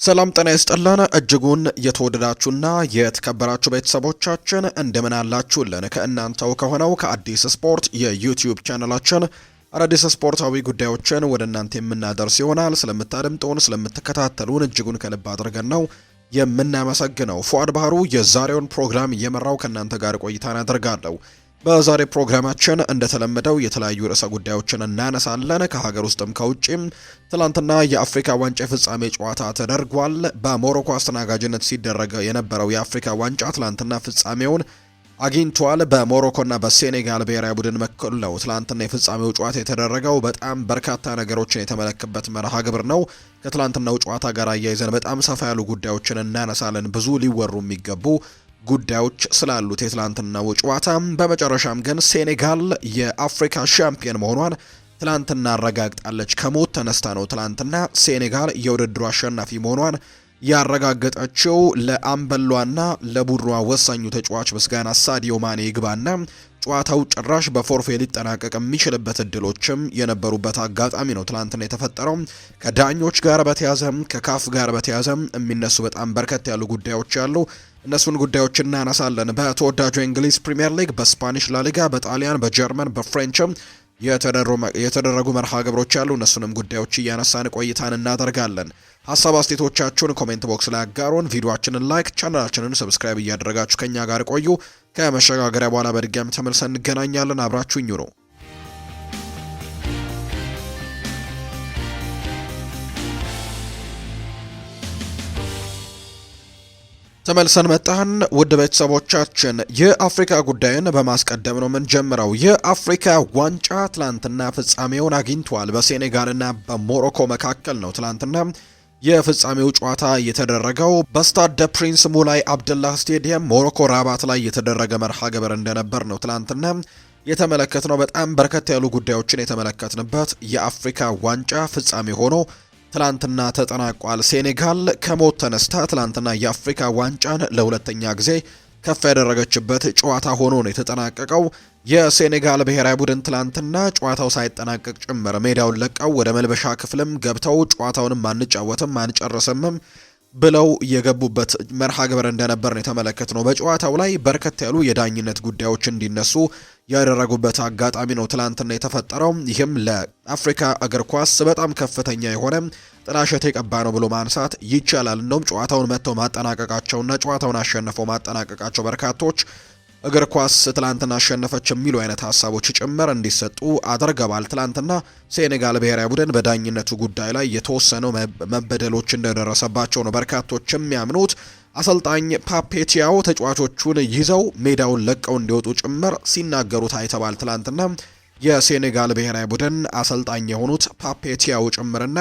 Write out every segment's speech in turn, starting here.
ሰላም ጤና ይስጥልን እጅጉን የተወደዳችሁና የተከበራችሁ ቤተሰቦቻችን እንደምን አላችሁልን? ከእናንተው ከሆነው ከአዲስ ስፖርት የዩቲዩብ ቻናላችን አዳዲስ ስፖርታዊ ጉዳዮችን ወደ እናንተ የምናደርስ ይሆናል። ስለምታደምጡን ስለምትከታተሉን እጅጉን ከልብ አድርገን ነው የምናመሰግነው። ፉአድ ባህሩ የዛሬውን ፕሮግራም እየመራው ከእናንተ ጋር ቆይታን አደርጋለሁ። በዛሬ ፕሮግራማችን እንደተለመደው የተለያዩ ርዕሰ ጉዳዮችን እናነሳለን። ከሀገር ውስጥም ከውጭም ትላንትና የአፍሪካ ዋንጫ ፍጻሜ ጨዋታ ተደርጓል። በሞሮኮ አስተናጋጅነት ሲደረግ የነበረው የአፍሪካ ዋንጫ ትላንትና ፍጻሜውን አግኝቷል። በሞሮኮና በሴኔጋል ብሔራዊ ቡድን መካከል ነው ትላንትና የፍጻሜው ጨዋታ የተደረገው። በጣም በርካታ ነገሮችን የተመለከበት መርሃ ግብር ነው። ከትላንትናው ጨዋታ ጋር አያይዘን በጣም ሰፋ ያሉ ጉዳዮችን እናነሳለን። ብዙ ሊወሩ የሚገቡ ጉዳዮች ስላሉት የትላንትናው ጨዋታ። በመጨረሻም ግን ሴኔጋል የአፍሪካ ሻምፒዮን መሆኗን ትላንትና አረጋግጣለች። ከሞት ተነስታ ነው ትላንትና ሴኔጋል የውድድሩ አሸናፊ መሆኗን ያረጋገጠችው። ለአምበሏና ለቡድኗ ወሳኙ ተጫዋች ምስጋና ሳዲዮ ማኔ ይግባና ጨዋታው ጭራሽ በፎርፌ ሊጠናቀቅ የሚችልበት እድሎችም የነበሩበት አጋጣሚ ነው ትላንትና የተፈጠረው። ከዳኞች ጋር በተያዘም ከካፍ ጋር በተያዘም የሚነሱ በጣም በርከት ያሉ ጉዳዮች አሉ። እነሱን ጉዳዮች እናነሳለን። በተወዳጁ የእንግሊዝ ፕሪሚየር ሊግ፣ በስፓኒሽ ላሊጋ፣ በጣሊያን፣ በጀርመን፣ በፍሬንችም የተደረጉ መርሃ ግብሮች ያሉ እነሱንም ጉዳዮች እያነሳን ቆይታን እናደርጋለን። ሀሳብ አስተያየቶቻችሁን ኮሜንት ቦክስ ላይ አጋሩን። ቪዲዮአችንን ላይክ፣ ቻናላችንን ሰብስክራይብ እያደረጋችሁ ከኛ ጋር ቆዩ። ከመሸጋገሪያ በኋላ በድጋሚ ተመልሰን እንገናኛለን። አብራችሁኝ ነው። ተመልሰን መጣን። ውድ ቤተሰቦቻችን የአፍሪካ ጉዳይን በማስቀደም ነው የምንጀምረው። የአፍሪካ ዋንጫ ትላንትና ፍጻሜውን አግኝቷል። በሴኔጋልና በሞሮኮ መካከል ነው ትላንትና የፍጻሜው ጨዋታ የተደረገው። በስታድ ደ ፕሪንስ ሙላይ አብደላህ ስቴዲየም ሞሮኮ ራባት ላይ የተደረገ መርሃ ግብር እንደነበር ነው ትላንትና የተመለከትነው። በጣም በርከት ያሉ ጉዳዮችን የተመለከትንበት የአፍሪካ ዋንጫ ፍጻሜ ሆኖ ትላንትና ተጠናቋል። ሴኔጋል ከሞት ተነስታ ትላንትና የአፍሪካ ዋንጫን ለሁለተኛ ጊዜ ከፍ ያደረገችበት ጨዋታ ሆኖ ነው የተጠናቀቀው። የሴኔጋል ብሔራዊ ቡድን ትላንትና ጨዋታው ሳይጠናቀቅ ጭምር ሜዳውን ለቀው ወደ መልበሻ ክፍልም ገብተው ጨዋታውንም አንጫወትም አንጨርስምም ብለው የገቡበት መርሃ ግብር እንደነበር ነው የተመለከትነው። በጨዋታው ላይ በርከት ያሉ የዳኝነት ጉዳዮች እንዲነሱ ያደረጉበት አጋጣሚ ነው ትላንትና የተፈጠረው። ይህም ለአፍሪካ እግር ኳስ በጣም ከፍተኛ የሆነ ጥላሸት የቀባ ነው ብሎ ማንሳት ይቻላል። እንደውም ጨዋታውን መጥተው ማጠናቀቃቸውና ጨዋታውን አሸንፈው ማጠናቀቃቸው በርካቶች እግር ኳስ ትላንትና አሸነፈች የሚሉ አይነት ሀሳቦች ጭምር እንዲሰጡ አድርገዋል። ትላንትና ሴኔጋል ብሔራዊ ቡድን በዳኝነቱ ጉዳይ ላይ የተወሰነው መበደሎች እንደደረሰባቸው ነው በርካቶች የሚያምኑት። አሰልጣኝ ፓፔቲያው ተጫዋቾቹን ይዘው ሜዳውን ለቀው እንዲወጡ ጭምር ሲናገሩ ታይተዋል። ትላንትና የሴኔጋል ብሔራዊ ቡድን አሰልጣኝ የሆኑት ፓፔቲያው ጭምርና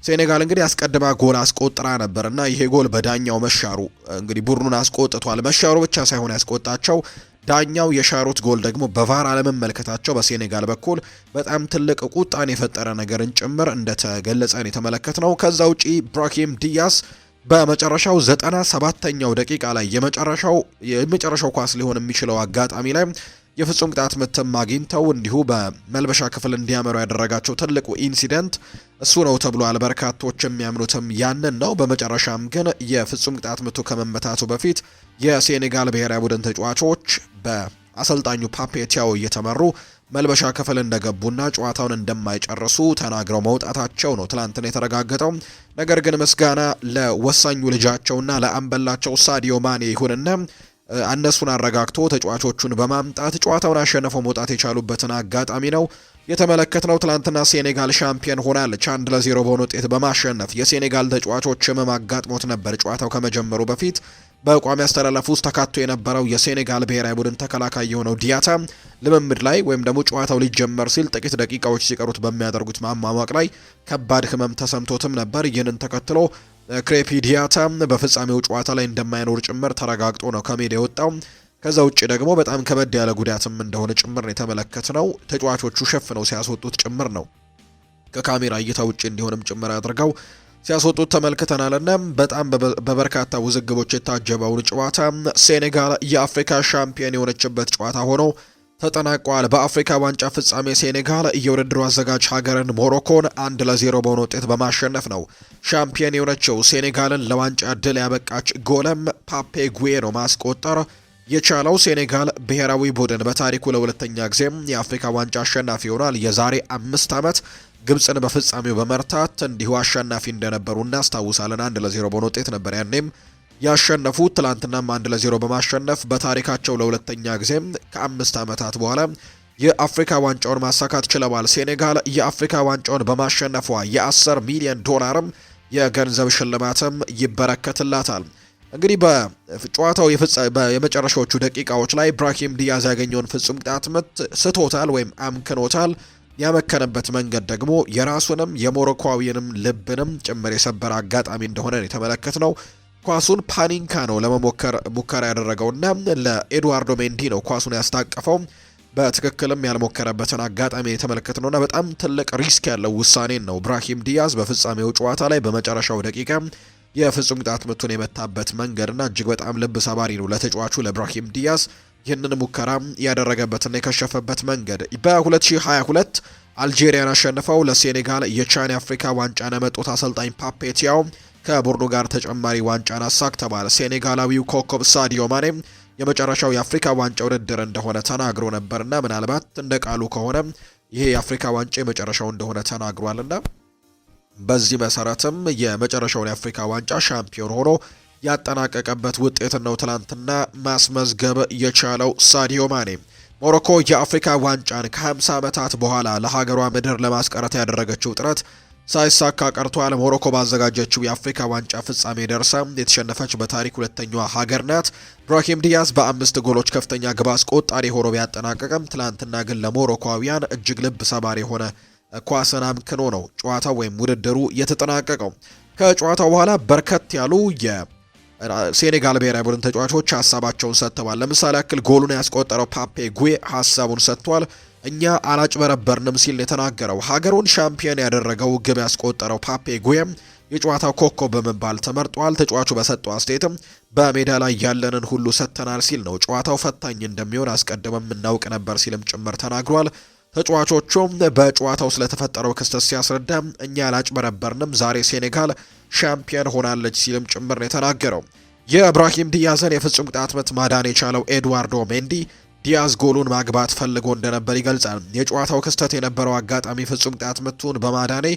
ሴኔጋል እንግዲህ አስቀድማ ጎል አስቆጥራ ነበርና ይሄ ጎል በዳኛው መሻሩ እንግዲህ ቡድኑን አስቆጥቷል። መሻሩ ብቻ ሳይሆን ያስቆጣቸው ዳኛው የሻሩት ጎል ደግሞ በቫር አለመመልከታቸው በሴኔጋል በኩል በጣም ትልቅ ቁጣን የፈጠረ ነገርን ጭምር እንደተገለጸን የተመለከትነው። ከዛ ውጪ ብራሂም ዲያስ በመጨረሻው 97ኛው ደቂቃ ላይ የመጨረሻው ኳስ ሊሆን የሚችለው አጋጣሚ ላይ የፍጹም ቅጣት ምትም አግኝተው እንዲሁ በመልበሻ ክፍል እንዲያመሩ ያደረጋቸው ትልቁ ኢንሲደንት እሱ ነው ተብሏል። በርካቶች የሚያምኑትም ያንን ነው። በመጨረሻም ግን የፍጹም ቅጣት ምቱ ከመመታቱ በፊት የሴኔጋል ብሔራዊ ቡድን ተጫዋቾች በአሰልጣኙ ፓፔቲያው እየተመሩ መልበሻ ክፍል እንደገቡና ጨዋታውን እንደማይጨርሱ ተናግረው መውጣታቸው ነው ትላንትና የተረጋገጠው። ነገር ግን ምስጋና ለወሳኙ ልጃቸውና ለአምበላቸው ሳዲዮ ማኔ ይሁንና እነሱን አረጋግቶ ተጫዋቾቹን በማምጣት ጨዋታውን አሸንፈው መውጣት የቻሉበትን አጋጣሚ ነው የተመለከትነው። ትላንትና ሴኔጋል ሻምፒዮን ሆናለች 1-0 በሆነ ውጤት በማሸነፍ። የሴኔጋል ተጫዋቾች ህመም አጋጥሞት ነበር ጨዋታው ከመጀመሩ በፊት። በቋሚ አስተላለፍ ውስጥ ተካቶ የነበረው የሴኔጋል ብሔራዊ ቡድን ተከላካይ የሆነው ዲያታ ልምምድ ላይ ወይም ደግሞ ጨዋታው ሊጀመር ሲል ጥቂት ደቂቃዎች ሲቀሩት በሚያደርጉት ማሟሟቅ ላይ ከባድ ህመም ተሰምቶትም ነበር። ይህንን ተከትሎ ክሬፒ ዲያታ በፍጻሜው ጨዋታ ላይ እንደማይኖር ጭምር ተረጋግጦ ነው ከሜዳ የወጣው። ከዛ ውጭ ደግሞ በጣም ከበድ ያለ ጉዳትም እንደሆነ ጭምር ነው የተመለከትነው። ተጫዋቾቹ ሸፍነው ሲያስወጡት ጭምር ነው ከካሜራ እይታ ውጭ እንዲሆንም ጭምር አድርገው ሲያስወጡት ተመልክተናልና በጣም በበርካታ ውዝግቦች የታጀበውን ጨዋታ ሴኔጋል የአፍሪካ ሻምፒዮን የሆነችበት ጨዋታ ሆኖ ተጠናቋል። በአፍሪካ ዋንጫ ፍጻሜ ሴኔጋል የውድድሩ አዘጋጅ ሀገርን ሞሮኮን 1-0 በሆነ ውጤት በማሸነፍ ነው ሻምፒዮን የሆነችው። ሴኔጋልን ለዋንጫ ድል ያበቃች ጎለም ፓፔ ጉዬ ነው ማስቆጠር የቻለው። ሴኔጋል ብሔራዊ ቡድን በታሪኩ ለሁለተኛ ጊዜም የአፍሪካ ዋንጫ አሸናፊ ይሆናል። የዛሬ 5 ዓመት ግብፅን በፍጻሜው በመርታት እንዲሁ አሸናፊ እንደነበሩ እናስታውሳለን። 1-0 በሆነ ውጤት ነበር ያኔም ያሸነፉት። ትላንትናም 1-0 በማሸነፍ በታሪካቸው ለሁለተኛ ጊዜም ከ5 ዓመታት በኋላ የአፍሪካ ዋንጫውን ማሳካት ችለዋል። ሴኔጋል የአፍሪካ ዋንጫውን በማሸነፏ የ10 ሚሊዮን ዶላርም የገንዘብ ሽልማትም ይበረከትላታል። እንግዲህ በጨዋታው የመጨረሻዎቹ ደቂቃዎች ላይ ብራሂም ዲያዝ ያገኘውን ፍጹም ቅጣት ምት ስቶታል ወይም አምክኖታል። ያመከነበት መንገድ ደግሞ የራሱንም የሞሮኮዊንም ልብንም ጭምር የሰበረ አጋጣሚ እንደሆነ የተመለከትነው። ኳሱን ፓኒንካ ነው ለመሞከር ሙከራ ያደረገውና ለኤድዋርዶ ሜንዲ ነው ኳሱን ያስታቀፈው። በትክክልም ያልሞከረበትን አጋጣሚ የተመለከትነውና በጣም ትልቅ ሪስክ ያለው ውሳኔን ነው ብራሂም ዲያዝ በፍጻሜው ጨዋታ ላይ በመጨረሻው ደቂቃ የፍጹም ቅጣት ምቱን የመታበት መንገድና እጅግ በጣም ልብ ሰባሪ ነው ለተጫዋቹ ለብራሂም ዲያዝ ይህንን ሙከራ ያደረገበትና የከሸፈበት መንገድ። በ2022 አልጄሪያን አሸንፈው ለሴኔጋል የቻን አፍሪካ ዋንጫን ያመጡት አሰልጣኝ ፓፔ ቲያው ከቡድኑ ጋር ተጨማሪ ዋንጫን አሳክተዋል። ሴኔጋላዊው ኮከብ ሳዲዮ ማኔ የመጨረሻው የአፍሪካ ዋንጫ ውድድር እንደሆነ ተናግሮ ነበርና ምናልባት እንደ ቃሉ ከሆነ ይሄ የአፍሪካ ዋንጫ የመጨረሻው እንደሆነ ተናግሯልና በዚህ መሰረትም የመጨረሻውን የአፍሪካ ዋንጫ ሻምፒዮን ሆኖ ያጠናቀቀበት ውጤት ነው ትላንትና ማስመዝገብ የቻለው ሳዲዮ ማኔ። ሞሮኮ የአፍሪካ ዋንጫን ከ50 ዓመታት በኋላ ለሀገሯ ምድር ለማስቀረት ያደረገችው ጥረት ሳይሳካ ቀርቷል። ሞሮኮ ባዘጋጀችው የአፍሪካ ዋንጫ ፍጻሜ ደርሳ የተሸነፈች በታሪክ ሁለተኛዋ ሀገር ናት። ብራሂም ዲያዝ በ5 ጎሎች ከፍተኛ ግብ አስቆጣሪ ሆኖ ቢያጠናቀቅም ትላንትና ግን ለሞሮኮውያን እጅግ ልብ ሰባሪ የሆነ ኳስን አምክኖ ነው ጨዋታው ወይም ውድድሩ የተጠናቀቀው። ከጨዋታው በኋላ በርከት ያሉ የሴኔጋል ብሔራዊ ቡድን ተጫዋቾች ሀሳባቸውን ሰጥተዋል። ለምሳሌ ያክል ጎሉን ያስቆጠረው ፓፔ ጉዬ ሀሳቡን ሰጥቷል። እኛ አላጭበረበርንም ሲል የተናገረው ሀገሩን ሻምፒዮን ያደረገው ግብ ያስቆጠረው ፓፔ ጉዬ የጨዋታው ኮከብ በመባል ተመርጧል። ተጫዋቹ በሰጠው አስተያየትም በሜዳ ላይ ያለንን ሁሉ ሰጥተናል ሲል ነው ጨዋታው ፈታኝ እንደሚሆን አስቀድመን እናውቅ ነበር ሲልም ጭምር ተናግሯል። ተጫዋቾቹም በጨዋታው ስለተፈጠረው ክስተት ሲያስረዳ እኛ አላጭበረበርንም፣ ዛሬ ሴኔጋል ሻምፒዮን ሆናለች ሲልም ጭምር ነው የተናገረው። የብራሂም ዲያዝን የፍጹም ቅጣት ምት ማዳን የቻለው ኤድዋርዶ ሜንዲ ዲያዝ ጎሉን ማግባት ፈልጎ እንደነበር ይገልጻል። የጨዋታው ክስተት የነበረው አጋጣሚ ፍጹም ቅጣት ምቱን በማዳኔ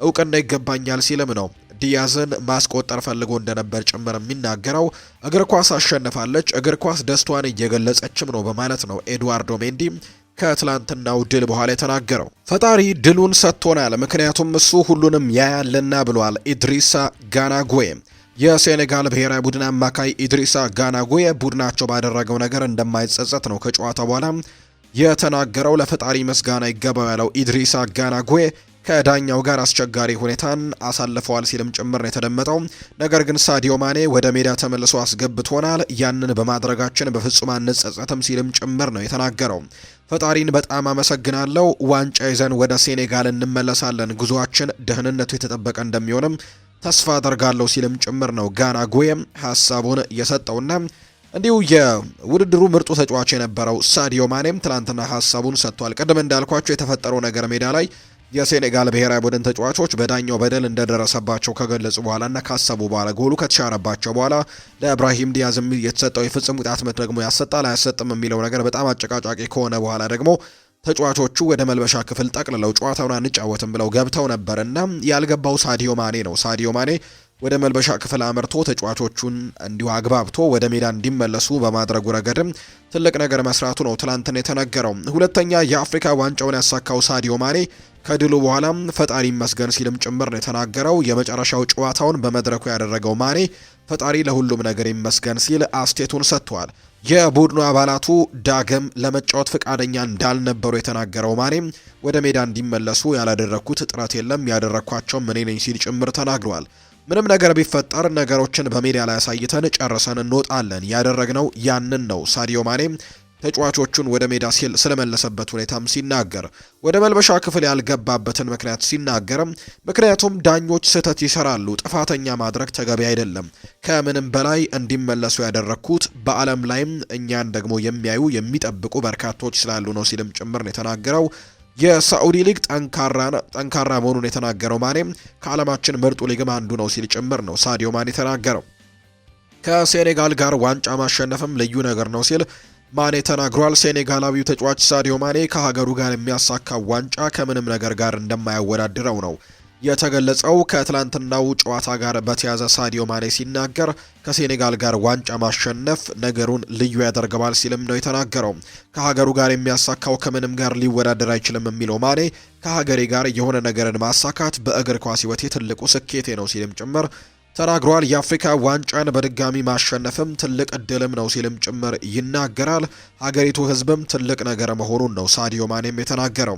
እውቅና ይገባኛል ሲልም ነው ዲያዝን ማስቆጠር ፈልጎ እንደነበር ጭምር የሚናገረው። እግር ኳስ አሸንፋለች፣ እግር ኳስ ደስቷን እየገለጸችም ነው በማለት ነው ኤድዋርዶ ሜንዲ ከትላንትናው ድል በኋላ የተናገረው። ፈጣሪ ድሉን ሰጥቶናል፣ ምክንያቱም እሱ ሁሉንም ያያልና ብሏል ኢድሪሳ ጋና ጉዬ። የሴኔጋል ብሔራዊ ቡድን አማካይ ኢድሪሳ ጋና ጉዬ ቡድናቸው ባደረገው ነገር እንደማይጸጸት ነው ከጨዋታው በኋላ የተናገረው። ለፈጣሪ ምስጋና ይገባው ያለው ኢድሪሳ ጋና ጉዬ ከዳኛው ጋር አስቸጋሪ ሁኔታን አሳልፈዋል ሲልም ጭምር ነው የተደመጠው። ነገር ግን ሳዲዮ ማኔ ወደ ሜዳ ተመልሶ አስገብቶናል፣ ያንን በማድረጋችን በፍጹም አንጸጸትም ሲልም ጭምር ነው የተናገረው። ፈጣሪን በጣም አመሰግናለሁ፣ ዋንጫ ይዘን ወደ ሴኔጋል እንመለሳለን፣ ጉዞአችን ደህንነቱ የተጠበቀ እንደሚሆንም ተስፋ አደርጋለሁ ሲልም ጭምር ነው ጋና ጉዬም ሀሳቡን የሰጠውና እንዲሁ የውድድሩ ምርጡ ተጫዋች የነበረው ሳዲዮ ማኔም ትላንትና ሀሳቡን ሰጥቷል። ቅድም እንዳልኳቸው የተፈጠረው ነገር ሜዳ ላይ የሴኔጋል ብሔራዊ ቡድን ተጫዋቾች በዳኛው በደል እንደደረሰባቸው ከገለጹ በኋላና ካሰቡ በኋላ ጎሉ ከተሻረባቸው በኋላ ለብራሂም ዲያዝ የተሰጠው የፍጹም ቅጣት ምት ደግሞ ያሰጣል አያሰጥም የሚለው ነገር በጣም አጨቃጫቂ ከሆነ በኋላ ደግሞ ተጫዋቾቹ ወደ መልበሻ ክፍል ጠቅልለው ጨዋታውን አንጫወትም ብለው ገብተው ነበርና ያልገባው ሳዲዮ ማኔ ነው። ሳዲዮ ማኔ ወደ መልበሻ ክፍል አመርቶ ተጫዋቾቹን እንዲሁ አግባብቶ ወደ ሜዳ እንዲመለሱ በማድረጉ ረገድም ትልቅ ነገር መስራቱ ነው ትላንትና የተነገረው። ሁለተኛ የአፍሪካ ዋንጫውን ያሳካው ሳዲዮ ማኔ ከድሉ በኋላም ፈጣሪ ይመስገን ሲልም ጭምር ነው የተናገረው። የመጨረሻው ጨዋታውን በመድረኩ ያደረገው ማኔ ፈጣሪ ለሁሉም ነገር ይመስገን ሲል አስቴቱን ሰጥቷል። የቡድኑ አባላቱ ዳግም ለመጫወት ፈቃደኛ እንዳልነበሩ የተናገረው ማኔ ወደ ሜዳ እንዲመለሱ ያላደረኩት ጥረት የለም፣ ያደረኳቸው እኔ ነኝ ሲል ጭምር ተናግሯል። ምንም ነገር ቢፈጠር ነገሮችን በሜዳ ላይ አሳይተን ጨርሰን እንወጣለን፣ ያደረግነው ያንን ነው። ሳዲዮ ማኔ ተጫዋቾቹን ወደ ሜዳ ስለመለሰበት ሁኔታም ሲናገር ወደ መልበሻ ክፍል ያልገባበትን ምክንያት ሲናገርም ምክንያቱም ዳኞች ስህተት ይሰራሉ፣ ጥፋተኛ ማድረግ ተገቢ አይደለም፣ ከምንም በላይ እንዲመለሱ ያደረኩት በዓለም ላይም እኛን ደግሞ የሚጠብቁ በርካቶች ስላሉ ነው ሲልም ጭምር ነው የተናገረው። የሳዑዲ ሊግ ጠንካራ መሆኑን የተናገረው ማኔም ከዓለማችን ምርጡ ሊግም አንዱ ነው ሲል ጭምር ነው ሳዲዮ ማኔ የተናገረው። ከሴኔጋል ጋር ዋንጫ ማሸነፍም ልዩ ነገር ነው ሲል ማኔ ተናግሯል። ሴኔጋላዊው ተጫዋች ሳዲዮ ማኔ ከሀገሩ ጋር የሚያሳካው ዋንጫ ከምንም ነገር ጋር እንደማያወዳድረው ነው የተገለጸው። ከትላንትናው ጨዋታ ጋር በተያዘ ሳዲዮ ማኔ ሲናገር ከሴኔጋል ጋር ዋንጫ ማሸነፍ ነገሩን ልዩ ያደርገዋል ሲልም ነው የተናገረው። ከሀገሩ ጋር የሚያሳካው ከምንም ጋር ሊወዳደር አይችልም የሚለው ማኔ ከሀገሬ ጋር የሆነ ነገርን ማሳካት በእግር ኳስ ሕይወቴ ትልቁ ስኬቴ ነው ሲልም ጭምር ተናግሯል። የአፍሪካ ዋንጫን በድጋሚ ማሸነፍም ትልቅ እድልም ነው ሲልም ጭምር ይናገራል። ሀገሪቱ ህዝብም ትልቅ ነገር መሆኑን ነው ሳዲዮ ማኔም የተናገረው።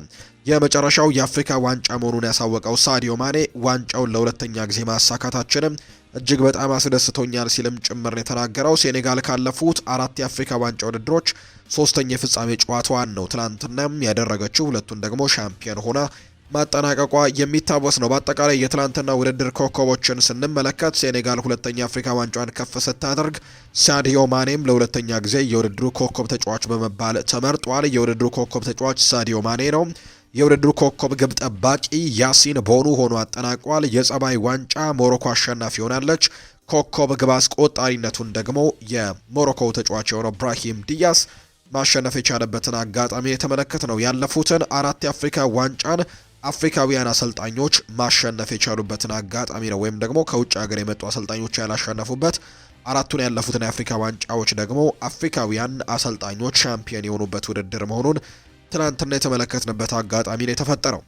የመጨረሻው የአፍሪካ ዋንጫ መሆኑን ያሳወቀው ሳዲዮ ማኔ ዋንጫውን ለሁለተኛ ጊዜ ማሳካታችንም እጅግ በጣም አስደስቶኛል ሲልም ጭምር የተናገረው። ሴኔጋል ካለፉት 4 የአፍሪካ ዋንጫ ውድድሮች 3ኛ የፍጻሜ ጨዋታዋን ነው ትላንትናም ያደረገችው። ሁለቱን ደግሞ ሻምፒዮን ሆና ማጠናቀቋ የሚታወስ ነው። በአጠቃላይ የትላንትና ውድድር ኮከቦችን ስንመለከት ሴኔጋል 2ኛ የአፍሪካ ዋንጫን ከፍ ስታደርግ ሳዲዮ ማኔም ለሁለተኛ ጊዜ የውድድሩ ኮከብ ተጫዋች በመባል ተመርጧል። የውድድሩ ኮከብ ተጫዋች ሳዲዮ ማኔ ነው። የውድድሩ ኮከብ ግብ ጠባቂ ያሲን ቦኑ ሆኖ አጠናቋል። የጸባይ ዋንጫ ሞሮኮ አሸናፊ ሆናለች። ኮከብ ግብ አስቆጣሪነቱን ደግሞ የሞሮኮ ተጫዋች የሆነው ብራሂም ዲያስ ማሸነፍ የቻለበትን አጋጣሚ የተመለከት ነው። ያለፉትን 4 የአፍሪካ ዋንጫን አፍሪካውያን አሰልጣኞች ማሸነፍ የቻሉበትን አጋጣሚ ነው። ወይም ደግሞ ከውጭ ሀገር የመጡ አሰልጣኞች ያላሸነፉበት 4ቱን ያለፉትን የአፍሪካ ዋንጫዎች ደግሞ አፍሪካውያን አሰልጣኞች ሻምፒዮን የሆኑበት ውድድር መሆኑን ትናንትና የተመለከትንበት አጋጣሚ ነው የተፈጠረው።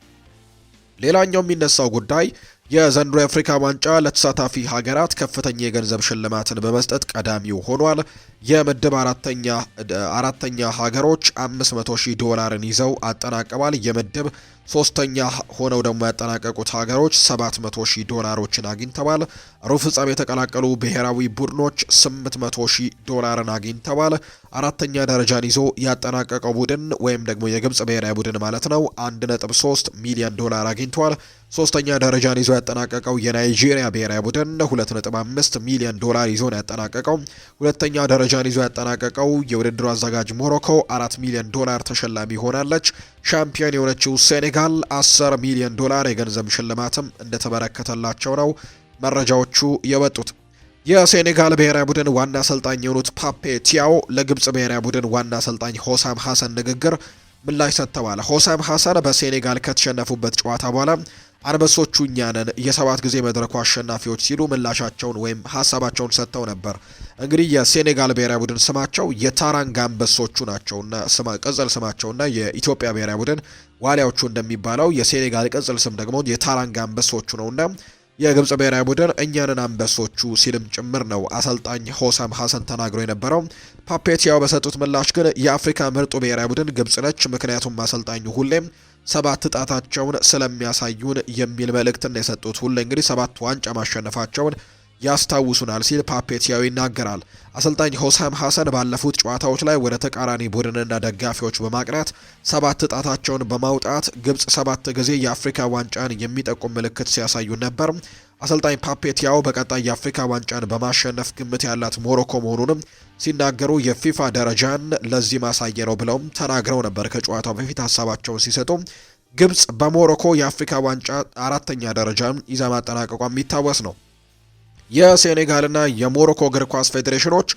ሌላኛው የሚነሳው ጉዳይ የዘንድሮ የአፍሪካ ዋንጫ ለተሳታፊ ሀገራት ከፍተኛ የገንዘብ ሽልማትን በመስጠት ቀዳሚው ሆኗል። የምድብ አራተኛ ሀገሮች $500,000 ይዘው አጠናቀዋል። የምድብ 3ኛ ሆነው ደግሞ ያጠናቀቁት ሀገሮች $700,000 አግኝተዋል። ሩብ ፍጻሜ የተቀላቀሉ ብሔራዊ ቡድኖች $800,000 አግኝተዋል። 4ኛ ደረጃን ይዞ ያጠናቀቀው ቡድን ወይም ደግሞ የግብጽ ብሔራዊ ቡድን ማለት ነው $1.3 ሚሊዮን አግኝቷል። 3ኛ ደረጃን ይዞ ያጠናቀቀው የናይጄሪያ ብሔራዊ ቡድን $2.5 ሚሊዮን ይዞ ነው ያጠናቀቀው። 2ኛ ደረጃን ይዞ ያጠናቀቀው የውድድሩ አዘጋጅ ሞሮኮ $4 ሚሊዮን ተሸላሚ ሆናለች። ሻምፒዮን የሆነችው ሴኔጋል $10 ሚሊዮን የገንዘብ ሽልማትም እንደተበረከተላቸው ነው መረጃዎቹ የወጡት። የሴኔጋል ብሔራዊ ቡድን ዋና አሰልጣኝ የሆኑት ፓፔ ቲያው ለግብጽ ብሔራዊ ቡድን ዋና አሰልጣኝ ሆሳም ሐሰን ንግግር ምላሽ ሰጥተዋል። ሆሳም ሐሰን በሴኔጋል ከተሸነፉበት ጨዋታ በኋላ አንበሶቹ እኛ ነን የ7 ጊዜ መድረኩ አሸናፊዎች ሲሉ ምላሻቸውን ወይም ሀሳባቸውን ሰጥተው ነበር። እንግዲህ የሴኔጋል ብሔራዊ ቡድን ስማቸው የታራንጋ አንበሶቹ ናቸውና ቅጽል ስማቸውና የኢትዮጵያ ብሔራዊ ቡድን ዋሊያዎቹ እንደሚባለው የሴኔጋል ቅጽል ስም ደግሞ የታራንጋ አንበሶቹ ነውና የግብጽ ብሔራዊ ቡድን እኛንን አንበሶቹ ሲልም ጭምር ነው አሰልጣኝ ሆሳም ሐሰን ተናግሮ የነበረው። ፓፔቲያው በሰጡት ምላሽ ግን የአፍሪካ ምርጡ ብሔራዊ ቡድን ግብጽ ነች፣ ምክንያቱም አሰልጣኙ ሁሌም 7 ጣታቸውን ስለሚያሳዩን የሚል መልእክትን የሰጡት። ሁሌ እንግዲህ 7 ዋንጫ ማሸነፋቸውን ያስታውሱናል ሲል ፓፔቲያው ይናገራል። አሰልጣኝ ሆሳም ሐሰን ባለፉት ጨዋታዎች ላይ ወደ ተቃራኒ ቡድንና ደጋፊዎች በማቅናት 7 ጣታቸውን በማውጣት ግብጽ 7 ጊዜ የአፍሪካ ዋንጫን የሚጠቁም ምልክት ሲያሳዩ ነበር። አሰልጣኝ ፓፔቲያው በቀጣይ የአፍሪካ ዋንጫን በማሸነፍ ግምት ያላት ሞሮኮ መሆኑንም ሲናገሩ የፊፋ ደረጃን ለዚህ ማሳየ ነው ብለውም ተናግረው ነበር። ከጨዋታው በፊት ሀሳባቸውን ሲሰጡ ግብጽ በሞሮኮ የአፍሪካ ዋንጫ 4ኛ ደረጃን ይዛ ማጠናቀቋ የሚታወስ ነው። የሴኔጋልና የሞሮኮ እግር ኳስ ፌዴሬሽኖች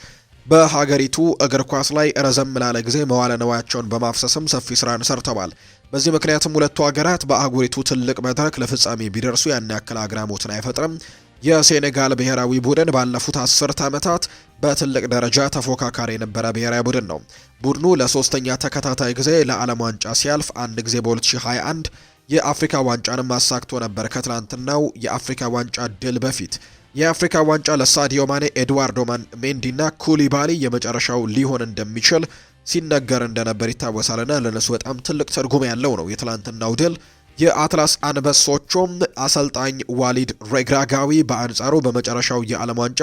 በሀገሪቱ እግር ኳስ ላይ ረዘም ላለ ጊዜ መዋለ ንዋያቸውን በማፍሰስም ሰፊ ስራን ሰርተዋል። በዚህ ምክንያትም ሁለቱ ሀገራት በአህጉሪቱ ትልቅ መድረክ ለፍጻሜ ቢደርሱ ያን ያክል አግራሞትን አይፈጥርም። የሴኔጋል ብሔራዊ ቡድን ባለፉት 10 ዓመታት በትልቅ ደረጃ ተፎካካሪ የነበረ ብሔራዊ ቡድን ነው። ቡድኑ ለ3ኛ ተከታታይ ጊዜ ለዓለም ዋንጫ ሲያልፍ አንድ ጊዜ በ2021 የአፍሪካ ዋንጫንም አሳክቶ ነበር። ከትላንትናው የአፍሪካ ዋንጫ ድል በፊት የአፍሪካ ዋንጫ ለሳዲዮ ማኔ፣ ኤድዋርዶ ሜንዲና ኩሊባሊ የመጨረሻው ሊሆን እንደሚችል ሲነገር እንደነበር ይታወሳልና ለነሱ በጣም ትልቅ ትርጉም ያለው ነው የትላንትናው ድል። የአትላስ አንበሶቹም አሰልጣኝ ዋሊድ ሬግራጋዊ በአንጻሩ በመጨረሻው የዓለም ዋንጫ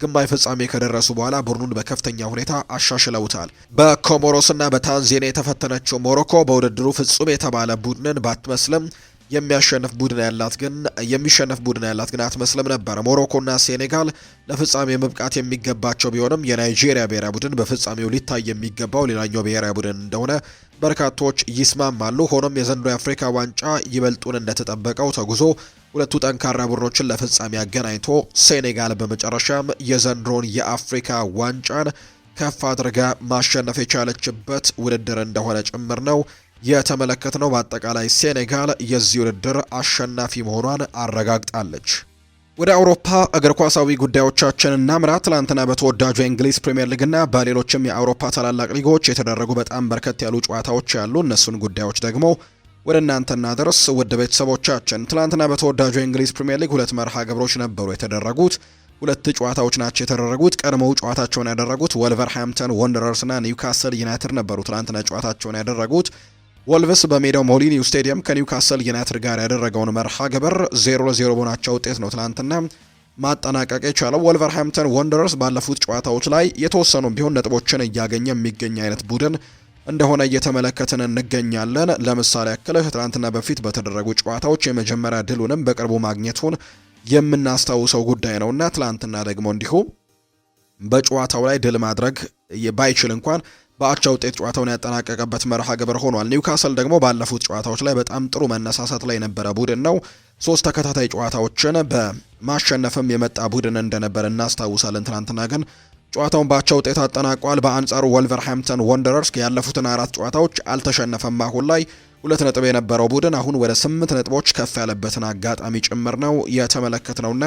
ግማሽ ፍጻሜ ከደረሱ በኋላ ቡድኑን በከፍተኛ ሁኔታ አሻሽለውታል። በኮሞሮስና በታንዛኒያ የተፈተነችው ሞሮኮ በውድድሩ ፍጹም የተባለ ቡድንን ባትመስልም የሚሸነፍ ቡድን ያላት ግን አትመስልም ነበር። ሞሮኮና ሴኔጋል ለፍጻሜ መብቃት የሚገባቸው ቢሆንም የናይጄሪያ ብሔራዊ ቡድን በፍጻሜው ሊታይ የሚገባው ሌላኛው ብሔራዊ ቡድን እንደሆነ በርካቶች ይስማማሉ። ሆኖም የዘንድሮ የአፍሪካ ዋንጫ ይበልጡን እንደተጠበቀው ተጉዞ ሁለቱ ጠንካራ ቡድኖችን ለፍጻሜ አገናኝቶ ሴኔጋል በመጨረሻም የዘንድሮን የአፍሪካ ዋንጫን ከፍ አድርጋ ማሸነፍ የቻለችበት ውድድር እንደሆነ ጭምር ነው የተመለከትነው። በአጠቃላይ ሴኔጋል የዚህ ውድድር አሸናፊ መሆኗን አረጋግጣለች። ወደ አውሮፓ እግር ኳሳዊ ጉዳዮቻችን እናምራ። ትላንትና በተወዳጁ የእንግሊዝ ፕሪምየር ሊግና በሌሎችም የአውሮፓ ታላላቅ ሊጎች የተደረጉ በጣም በርከት ያሉ ጨዋታዎች ያሉ፣ እነሱን ጉዳዮች ደግሞ ወደ እናንተ እናደርስ። ውድ ቤተሰቦቻችን ትላንትና በተወዳጁ የእንግሊዝ ፕሪምየር ሊግ 2 መርሃ ግብሮች ነበሩ የተደረጉት። 2 ጨዋታዎች ናቸው የተደረጉት። ቀድሞው ጨዋታቸውን ያደረጉት ወልቨርሃምፕተን ወንደረርስና ኒውካስል ዩናይትድ ነበሩ። ትላንትና ጨዋታቸውን ያደረጉት ወልቭስ በሜዳው ሞሊኒው ስቴዲየም ከኒውካስል ዩናይትድ ጋር ያደረገውን መርሃ ግብር 0-0 በሆናቸው ውጤት ነው ትላንትና ማጠናቀቅ የቻለው። ወልቨርሃምፕተን ወንደረርስ ባለፉት ጨዋታዎች ላይ የተወሰኑ ቢሆን ነጥቦችን እያገኘ የሚገኝ አይነት ቡድን እንደሆነ እየተመለከትን እንገኛለን። ለምሳሌ ያክል ትላንትና በፊት በተደረጉ ጨዋታዎች የመጀመሪያ ድሉንም በቅርቡ ማግኘቱን የምናስታውሰው ጉዳይ ነውና ትላንትና ደግሞ እንዲሁ በጨዋታው ላይ ድል ማድረግ ባይችል እንኳን በአቻ ውጤት ጨዋታውን ያጠናቀቀበት መርሃ ግብር ሆኗል። ኒውካስል ደግሞ ባለፉት ጨዋታዎች ላይ በጣም ጥሩ መነሳሳት ላይ የነበረ ቡድን ነው። 3 ተከታታይ ጨዋታዎችን በማሸነፍም የመጣ ቡድን እንደነበር እናስታውሳለን። ትናንትና ግን ጨዋታውን በአቻ ውጤት አጠናቋል። በአንጻሩ ወልቨርሃምፕተን ወንደረርስ ያለፉትን 4 ጨዋታዎች አልተሸነፈም። አሁን ላይ 2 ነጥብ የነበረው ቡድን አሁን ወደ 8 ነጥቦች ከፍ ያለበትን አጋጣሚ ጭምር ነው የተመለከትነውና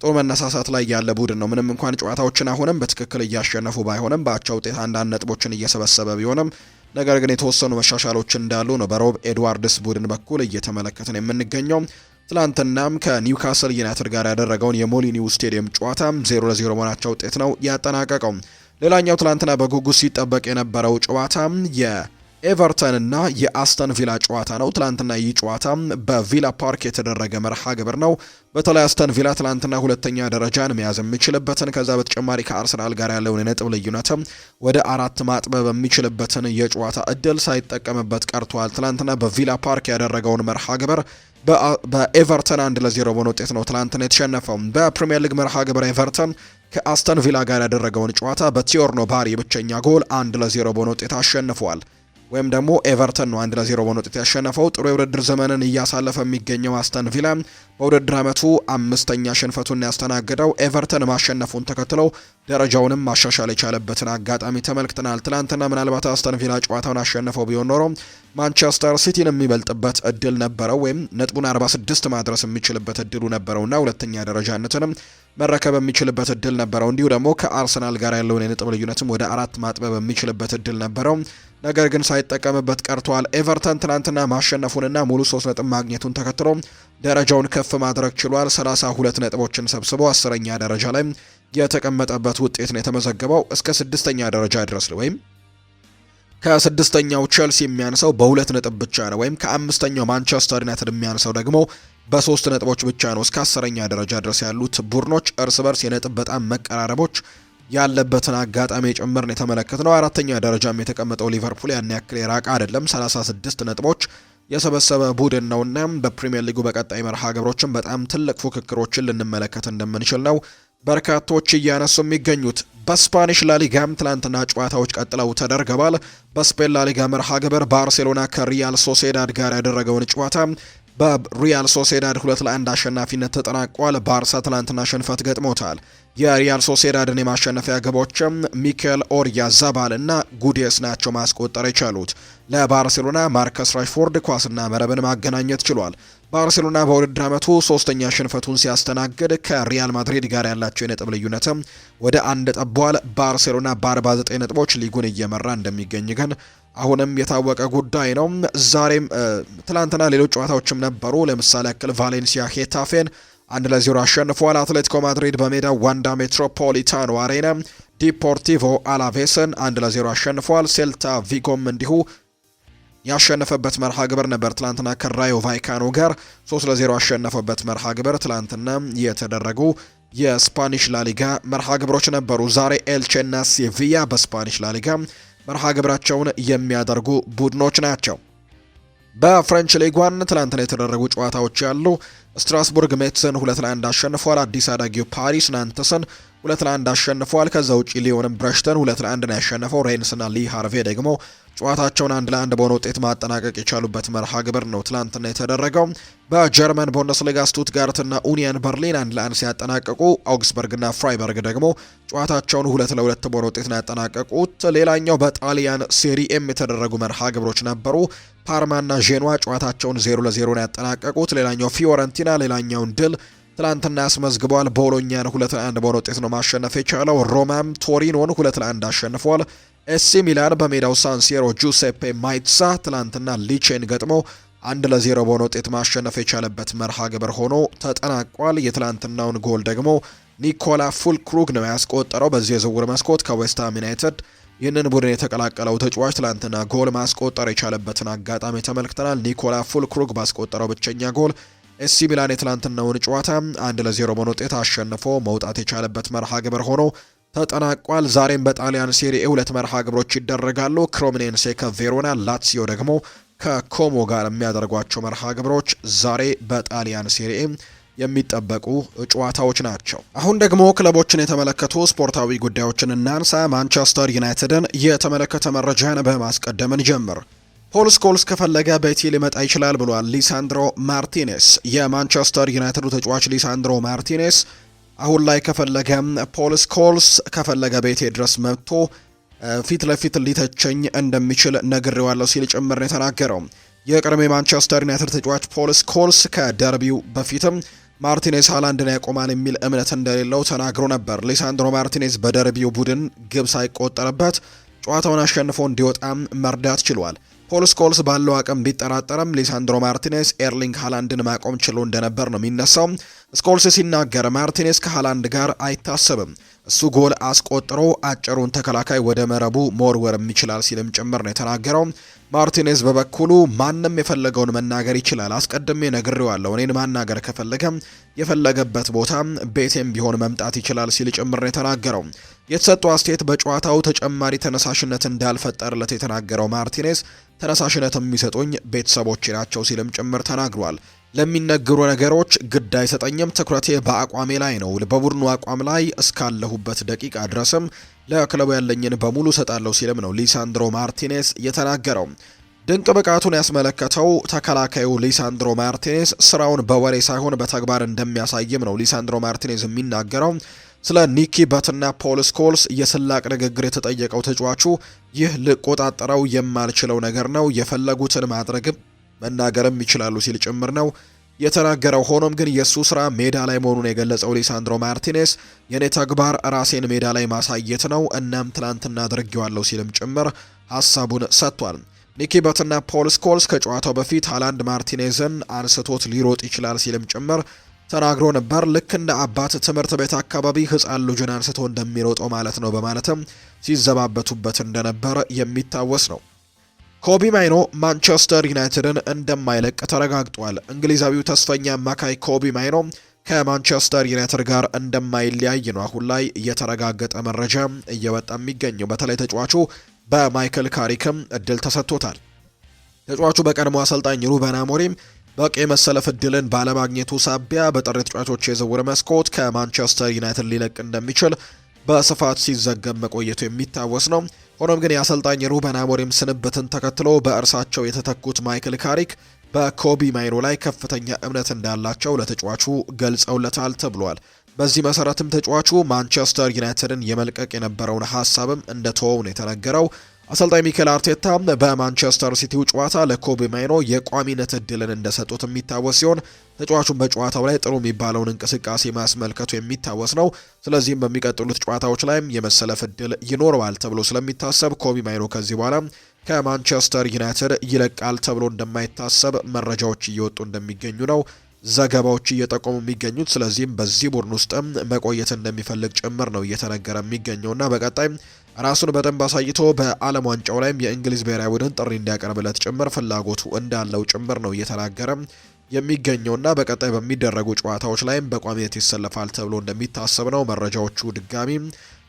ጥሩ መነሳሳት ላይ ያለ ቡድን ነው። ምንም እንኳን ጨዋታዎችን አሁንም በትክክል እያሸነፉ ባይሆንም በአቻ ውጤት አንዳንድ ነጥቦችን እየሰበሰበ ቢሆንም ነገር ግን የተወሰኑ መሻሻሎች እንዳሉ ነው በሮብ ኤድዋርድስ ቡድን በኩል እየተመለከትን የምንገኘው። ትላንትናም ከኒውካስል ዩናይትድ ጋር ያደረገውን የሞሊኒው ስቴዲየም ጨዋታ 0-0 መሆናቸው ውጤት ነው ያጠናቀቀው። ሌላኛው ትላንትና በጉጉት ሲጠበቅ የነበረው ጨዋታ የኤቨርተን እና የአስተን ቪላ ጨዋታ ነው። ትላንትና ይህ ጨዋታ በቪላ ፓርክ የተደረገ መርሃ ግብር ነው። በተለይ አስተን ቪላ ትላንትና 2ኛ ደረጃን መያዝ የሚችልበትን ከዛ በተጨማሪ ከአርሰናል ጋር ያለውን የነጥብ ልዩነት ወደ 4 ማጥበብ የሚችልበትን የጨዋታ እድል ሳይጠቀምበት ቀርቷል። ትላንትና በቪላ ፓርክ ያደረገውን መርሃ ግብር በኤቨርተን 1-0 በሆነ ውጤት ነው ትላንትና የተሸነፈው። በፕሪሚየር ሊግ መርሃ ግብር ኤቨርተን ከአስተን ቪላ ጋር ያደረገውን ጨዋታ በቲዮርኖ ባሪ ብቸኛ ጎል 1-0 በሆነ ውጤት አሸንፏል። ወይም ደግሞ ኤቨርተን ነው 1-0 በሆነ ውጤት ያሸነፈው። ጥሩ የውድድር ዘመንን እያሳለፈ የሚገኘው አስተን ቪላ በውድድር ዓመቱ 5ኛ ሽንፈቱን ያስተናገደው ኤቨርተን ማሸነፉን ተከትለው ደረጃውንም ማሻሻል የቻለበትን አጋጣሚ ተመልክተናል። ትናንትና ምናልባት አስተን ቪላ ጨዋታውን አሸነፈው ቢሆን ኖሮ ማንቸስተር ሲቲን የሚበልጥበት እድል ነበረው፣ ወይም ነጥቡን 46 ማድረስ የሚችልበት እድሉ ነበረውና 2ኛ ደረጃነትንም መረከብ የሚችልበት እድል ነበረው። እንዲሁ ደግሞ ከአርሰናል ጋር ያለውን የነጥብ ልዩነትም ወደ 4 ማጥበብ የሚችልበት እድል ነበረው። ነገር ግን ሳይጠቀምበት ቀርቷል። ኤቨርተን ትናንትና ማሸነፉንና ሙሉ 3 ነጥብ ማግኘቱን ተከትሎ ደረጃውን ከፍ ማድረግ ችሏል። 32 ነጥቦችን ሰብስቦ 10ኛ ደረጃ ላይ የተቀመጠበት ውጤት ነው የተመዘገበው። እስከ 6ኛ ደረጃ ድረስ ወይም ከ6ኛው ቼልሲ የሚያንሰው በ2 ነጥብ ብቻ ነው። ወይም ከ5ኛው ማንቸስተር ዩናይትድ የሚያንሰው ደግሞ በ3 ነጥቦች ብቻ ነው። እስከ 10ኛ ደረጃ ድረስ ያሉት ቡድኖች እርስ በርስ የነጥብ በጣም መቀራረቦች ያለበትን አጋጣሚ ጭምርን የተመለከትነው። 4ኛ ደረጃም የተቀመጠው ሊቨርፑል ያን ያክል የራቀ አይደለም። 36 ነጥቦች የሰበሰበ ቡድን ነውና በፕሪሚየር ሊጉ በቀጣይ መርሃ ግብሮችን በጣም ትልቅ ፉክክሮችን ልንመለከት እንደምንችል ነው በርካቶች እያነሱ የሚገኙት። በስፓኒሽ ላሊጋም ትላንትና ጨዋታዎች ቀጥለው ተደርገዋል። በስፔን ላሊጋ መርሃ ግብር ባርሴሎና ከሪያል ሶሴዳድ ጋር ያደረገውን ጨዋታ በሪያል ሶሴዳድ 2-1 አሸናፊነት ተጠናቋል። ባርሳ ትላንትና ሽንፈት ገጥሞታል። የሪያል ሶሴዳድን የማሸነፊያ ግቦችም ሚኬል ኦያርዛባል እና ጉዴስ ናቸው ማስቆጠር የቻሉት። ለባርሴሎና ማርከስ ራሽፎርድ ኳስና መረብን ማገናኘት ችሏል። ባርሴሎና በውድድር ዓመቱ 3ኛ ሽንፈቱን ሲያስተናግድ ከሪያል ማድሪድ ጋር ያላቸው የነጥብ ልዩነትም ወደ 1 ጠቧል። ባርሴሎና በ49 ነጥቦች ሊጉን እየመራ እንደሚገኝ ግን አሁንም የታወቀ ጉዳይ ነው። ዛሬም ትላንትና ሌሎች ጨዋታዎችም ነበሩ። ለምሳሌ ያክል ቫሌንሲያ ሄታፌን 1-0 አሸንፏል። አትሌቲኮ ማድሪድ በሜዳ ዋንዳ ሜትሮፖሊታኖ አሬና ዲፖርቲቮ አላቬስን 1-0 አሸንፏል። ሴልታ ቪጎም እንዲሁ ያሸነፈበት መርሃ ግብር ነበር። ትላንትና ከራዮ ቫይካኖ ጋር 3-0 አሸነፈበት መርሃ ግብር ትላንትና የተደረጉ የስፓኒሽ ላሊጋ መርሃ ግብሮች ነበሩ። ዛሬ ኤልቼና ሴቪያ በስፓኒሽ ላሊጋ መርሃ ግብራቸውን የሚያደርጉ ቡድኖች ናቸው። በፍሬንች ሊግ 1 ትላንትና የተደረጉ ጨዋታዎች ያሉ ስትራስቡርግ ሜትስን 2-1 አሸንፏል። አዲስ አዳጊው ፓሪስ ናንተስን 2-1 አሸንፏል። ከዛ ውጪ ሊዮንም ብረሽተን 2-1 ነው ያሸነፈው። ሬንስና ሊ ሃርቬ ደግሞ ጨዋታቸውን 1-1 በሆነ ውጤት ማጠናቀቅ የቻሉበት መርሃ ግብር ነው ትላንትና የተደረገው። በጀርመን ቡንደስሊጋ ስቱትጋርትና ኡኒየን በርሊን 1-1 ሲያጠናቀቁ አውግስበርግና ፍራይበርግ ደግሞ ጨዋታቸውን 2-2 በሆነ ውጤት ነው ያጠናቀቁት። ሌላኛው በጣሊያን ሴሪኤም የተደረጉ መርሃ ግብሮች ነበሩ። ፓርማና ዤኗ ጨዋታቸውን 0-0 ነው ያጠናቀቁት። ሌላኛው ፊዮረንቲና ሌላኛውን ድል ትላንትና ያስመዝግቧል። ቦሎኛን 2-1 በሆነ ውጤት ነው ማሸነፍ የቻለው። ሮማም ቶሪኖን 2-1 አሸንፏል። ኤሲ ሚላን በሜዳው ሳንሲሮ ጁሴፔ ማይትሳ ትላንትና ሊቼን ገጥሞ 1-0 በሆነ ውጤት ማሸነፍ የቻለበት መርሃ ግብር ሆኖ ተጠናቋል። የትላንትናውን ጎል ደግሞ ኒኮላ ፉልክሩግ ነው ያስቆጠረው። በዚህ የዝውውር መስኮት ከዌስትሃም ዩናይትድ ይህንን ቡድን የተቀላቀለው ተጫዋች ትላንትና ጎል ማስቆጠር የቻለበትን አጋጣሚ ተመልክተናል። ኒኮላ ፉልክሩግ ባስቆጠረው ብቸኛ ጎል ኤሲ ሚላን የትላንትናውን ጨዋታ 1-0 በሆነ ውጤት አሸንፎ መውጣት የቻለበት መርሃ ግብር ሆኖ ተጠናቋል። ዛሬም በጣሊያን ሴሪኤ 2 መርሃ ግብሮች ይደረጋሉ። ክሮሚኔንሴ ከቬሮና፣ ላትሲዮ ደግሞ ከኮሞ ጋር የሚያደርጓቸው መርሃ ግብሮች ዛሬ በጣሊያን ሴሪኤ የሚጠበቁ ጨዋታዎች ናቸው። አሁን ደግሞ ክለቦችን የተመለከቱ ስፖርታዊ ጉዳዮችን እናንሳ። ማንቸስተር ዩናይትድን የተመለከተ መረጃን በማስቀደምን ጀምር። ፖል ስኮልስ ከፈለገ ቤቴ ሊመጣ ይችላል ብሏል ሊሳንድሮ ማርቲኔስ። የማንቸስተር ዩናይትዱ ተጫዋች ሊሳንድሮ ማርቲኔስ አሁን ላይ ከፈለገ ፖል ስኮልስ ከፈለገ ቤቴ ድረስ መጥቶ ፊት ለፊት ሊተቸኝ እንደሚችል ነግሬዋለሁ ሲል ጭምር ነው የተናገረው። የቀድሞ ማንቸስተር ዩናይትድ ተጫዋች ፖል ስኮልስ ከደርቢው በፊትም ማርቲኔዝ ሃላንድን ያቆማል የሚል እምነት እንደሌለው ተናግሮ ነበር። ሊሳንድሮ ማርቲኔዝ በደርቢው ቡድን ግብ ሳይቆጠርበት ጨዋታውን አሸንፎ እንዲወጣም መርዳት ችሏል። ፖል ስኮልስ ባለው አቅም ቢጠራጠርም ሊሳንድሮ ማርቲኔዝ ኤርሊንግ ሃላንድን ማቆም ችሎ እንደነበር ነው የሚነሳው። ስኮልስ ሲናገር ማርቲኔዝ ከሃላንድ ጋር አይታሰብም፣ እሱ ጎል አስቆጥሮ አጭሩን ተከላካይ ወደ መረቡ መወርወር ይችላል ሲልም ጭምር ነው የተናገረው። ማርቲኔዝ በበኩሉ ማንም የፈለገውን መናገር ይችላል፣ አስቀድሜ ነግሬዋለሁ፣ እኔን ማናገር ከፈለገም የፈለገበት ቦታ ቤቴም ቢሆን መምጣት ይችላል ሲል ጭምር ነው የተናገረው። የተሰጠው አስተያየት በጨዋታው ተጨማሪ ተነሳሽነት እንዳልፈጠርለት የተናገረው ማርቲኔዝ ተነሳሽነት የሚሰጡኝ ቤተሰቦቼ ናቸው ሲልም ጭምር ተናግሯል። ለሚነገሩ ነገሮች ግድ አይሰጠኝም፣ ትኩረቴ በአቋሜ ላይ ነው፣ በቡድኑ አቋም ላይ እስካለሁበት ደቂቃ ድረስም ለክለቡ ያለኝን በሙሉ ሰጣለሁ ሲልም ነው ሊሳንድሮ ማርቲኔዝ የተናገረው። ድንቅ ብቃቱን ያስመለከተው ተከላካዩ ሊሳንድሮ ማርቲኔዝ ስራውን በወሬ ሳይሆን በተግባር እንደሚያሳይም ነው ሊሳንድሮ ማርቲኔዝ የሚናገረው። ስለ ኒኪ በትና ፖል ስኮልስ የስላቅ ንግግር የተጠየቀው ተጫዋቹ ይህ ልቆጣጠረው የማልችለው ነገር ነው፣ የፈለጉትን ማድረግም መናገርም ይችላሉ ሲል ጭምር ነው የተናገረው። ሆኖም ግን የሱ ስራ ሜዳ ላይ መሆኑን የገለጸው ሊሳንድሮ ማርቲኔዝ የኔ ተግባር ራሴን ሜዳ ላይ ማሳየት ነው፣ እናም ትላንትና አድርጌዋለሁ ሲልም ጭምር ሀሳቡን ሰጥቷል። ኒኪ በትና ፖል ስኮልስ ከጨዋታው በፊት ሃላንድ ማርቲኔዝን አንስቶት ሊሮጥ ይችላል ሲልም ጭምር ተናግሮ ነበር። ልክ እንደ አባት ትምህርት ቤት አካባቢ ህፃን ልጅን አንስቶ እንደሚሮጠው ማለት ነው በማለትም ሲዘባበቱበት እንደነበር የሚታወስ ነው። ኮቢ ማይኖ ማንቸስተር ዩናይትድን እንደማይለቅ ተረጋግጧል። እንግሊዛዊው ተስፈኛ አማካይ ኮቢ ማይኖ ከማንቸስተር ዩናይትድ ጋር እንደማይለያይ ነው አሁን ላይ የተረጋገጠ መረጃ እየወጣ የሚገኘው። በተለይ ተጫዋቹ በማይክል ካሪክም እድል ተሰጥቶታል። ተጫዋቹ በቀድሞ አሰልጣኝ ሩበን አሞሪም በቂ የመሰለፍ እድልን ባለማግኘቱ ሳቢያ በጥር ተጫዋቾች የዝውውር መስኮት ከማንቸስተር ዩናይትድ ሊለቅ እንደሚችል በስፋት ሲዘገብ መቆየቱ የሚታወስ ነው። ሆኖም ግን የአሰልጣኝ ሩበን አሞሪም ስንብትን ተከትሎ በእርሳቸው የተተኩት ማይክል ካሪክ በኮቢ ማይኖ ላይ ከፍተኛ እምነት እንዳላቸው ለተጫዋቹ ገልጸውለታል ተብሏል። በዚህ መሰረትም ተጫዋቹ ማንቸስተር ዩናይትድን የመልቀቅ የነበረውን ሀሳብም እንደተወው ነው የተነገረው። አሰልጣኝ ሚኬል አርቴታ በማንቸስተር ሲቲው ጨዋታ ለኮቢ ማይኖ የቋሚነት እድልን እንደሰጡት የሚታወስ ሲሆን ተጫዋቹን በጨዋታው ላይ ጥሩ የሚባለውን እንቅስቃሴ ማስመልከቱ የሚታወስ ነው። ስለዚህም በሚቀጥሉት ጨዋታዎች ላይም የመሰለፍ እድል ይኖረዋል ተብሎ ስለሚታሰብ ኮቢ ማይኖ ከዚህ በኋላ ከማንቸስተር ዩናይትድ ይለቃል ተብሎ እንደማይታሰብ መረጃዎች እየወጡ እንደሚገኙ ነው ዘገባዎች እየጠቆሙ የሚገኙት። ስለዚህም በዚህ ቡድን ውስጥም መቆየት እንደሚፈልግ ጭምር ነው እየተነገረ የሚገኘውና በቀጣይ ራሱን በደንብ አሳይቶ በዓለም ዋንጫው ላይም የእንግሊዝ ብሔራዊ ቡድን ጥሪ እንዲያቀርብለት ጭምር ፍላጎቱ እንዳለው ጭምር ነው እየተናገረ የሚገኘውና በቀጣይ በሚደረጉ ጨዋታዎች ላይም በቋሚነት ይሰለፋል ተብሎ እንደሚታሰብ ነው መረጃዎቹ ድጋሚ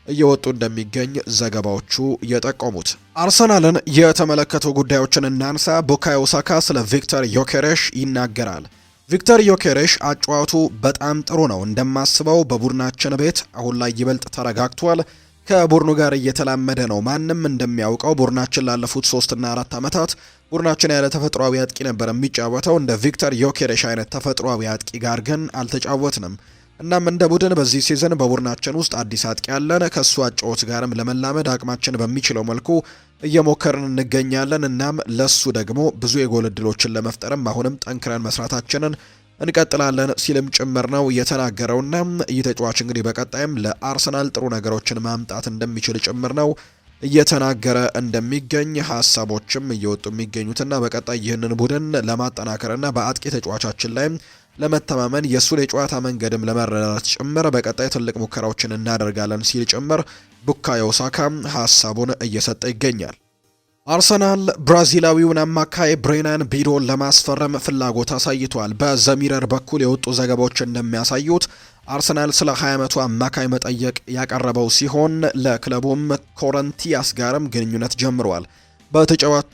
እየወጡ እንደሚገኝ ዘገባዎቹ የጠቆሙት። አርሰናልን የተመለከቱ ጉዳዮችን እናንሳ። ቡካዮ ሳካ ስለ ቪክተር ዮኬሬሽ ይናገራል። ቪክተር ዮኬሬሽ አጫዋቱ በጣም ጥሩ ነው። እንደማስበው በቡድናችን ቤት አሁን ላይ ይበልጥ ተረጋግቷል። ከቡድኑ ጋር እየተላመደ ነው። ማንም እንደሚያውቀው ቡድናችን ላለፉት 3 እና 4 ዓመታት ቡድናችን ያለ ተፈጥሯዊ አጥቂ ነበር የሚጫወተው። እንደ ቪክተር ዮኬሬሽ አይነት ተፈጥሯዊ አጥቂ ጋር ግን አልተጫወትንም። እናም እንደ ቡድን በዚህ ሲዝን በቡድናችን ውስጥ አዲስ አጥቂ ያለን ከሱ አጫወት ጋርም ለመላመድ አቅማችን በሚችለው መልኩ እየሞከርን እንገኛለን። እናም ለሱ ደግሞ ብዙ የጎል ዕድሎችን ለመፍጠርም አሁንም ጠንክረን መስራታችንን እንቀጥላለን ሲልም ጭምር ነው የተናገረውና ይህ ተጫዋች እንግዲህ በቀጣይም ለአርሰናል ጥሩ ነገሮችን ማምጣት እንደሚችል ጭምር ነው እየተናገረ እንደሚገኝ ሀሳቦችም እየወጡ የሚገኙትና በቀጣይ ይህንን ቡድን ለማጠናከርና በአጥቂ ተጫዋቻችን ላይ ለመተማመን የእሱን የጨዋታ መንገድም ለመረዳት ጭምር በቀጣይ ትልቅ ሙከራዎችን እናደርጋለን ሲል ጭምር ቡካዮ ሳካ ሀሳቡን እየሰጠ ይገኛል። አርሰናል ብራዚላዊውን አማካይ ብሬናን ቢዶን ለማስፈረም ፍላጎት አሳይቷል። በዘሚረር በኩል የወጡ ዘገባዎች እንደሚያሳዩት አርሰናል ስለ 20 ዓመቱ አማካይ መጠየቅ ያቀረበው ሲሆን ለክለቡም ኮረንቲያስ ጋርም ግንኙነት ጀምሯል።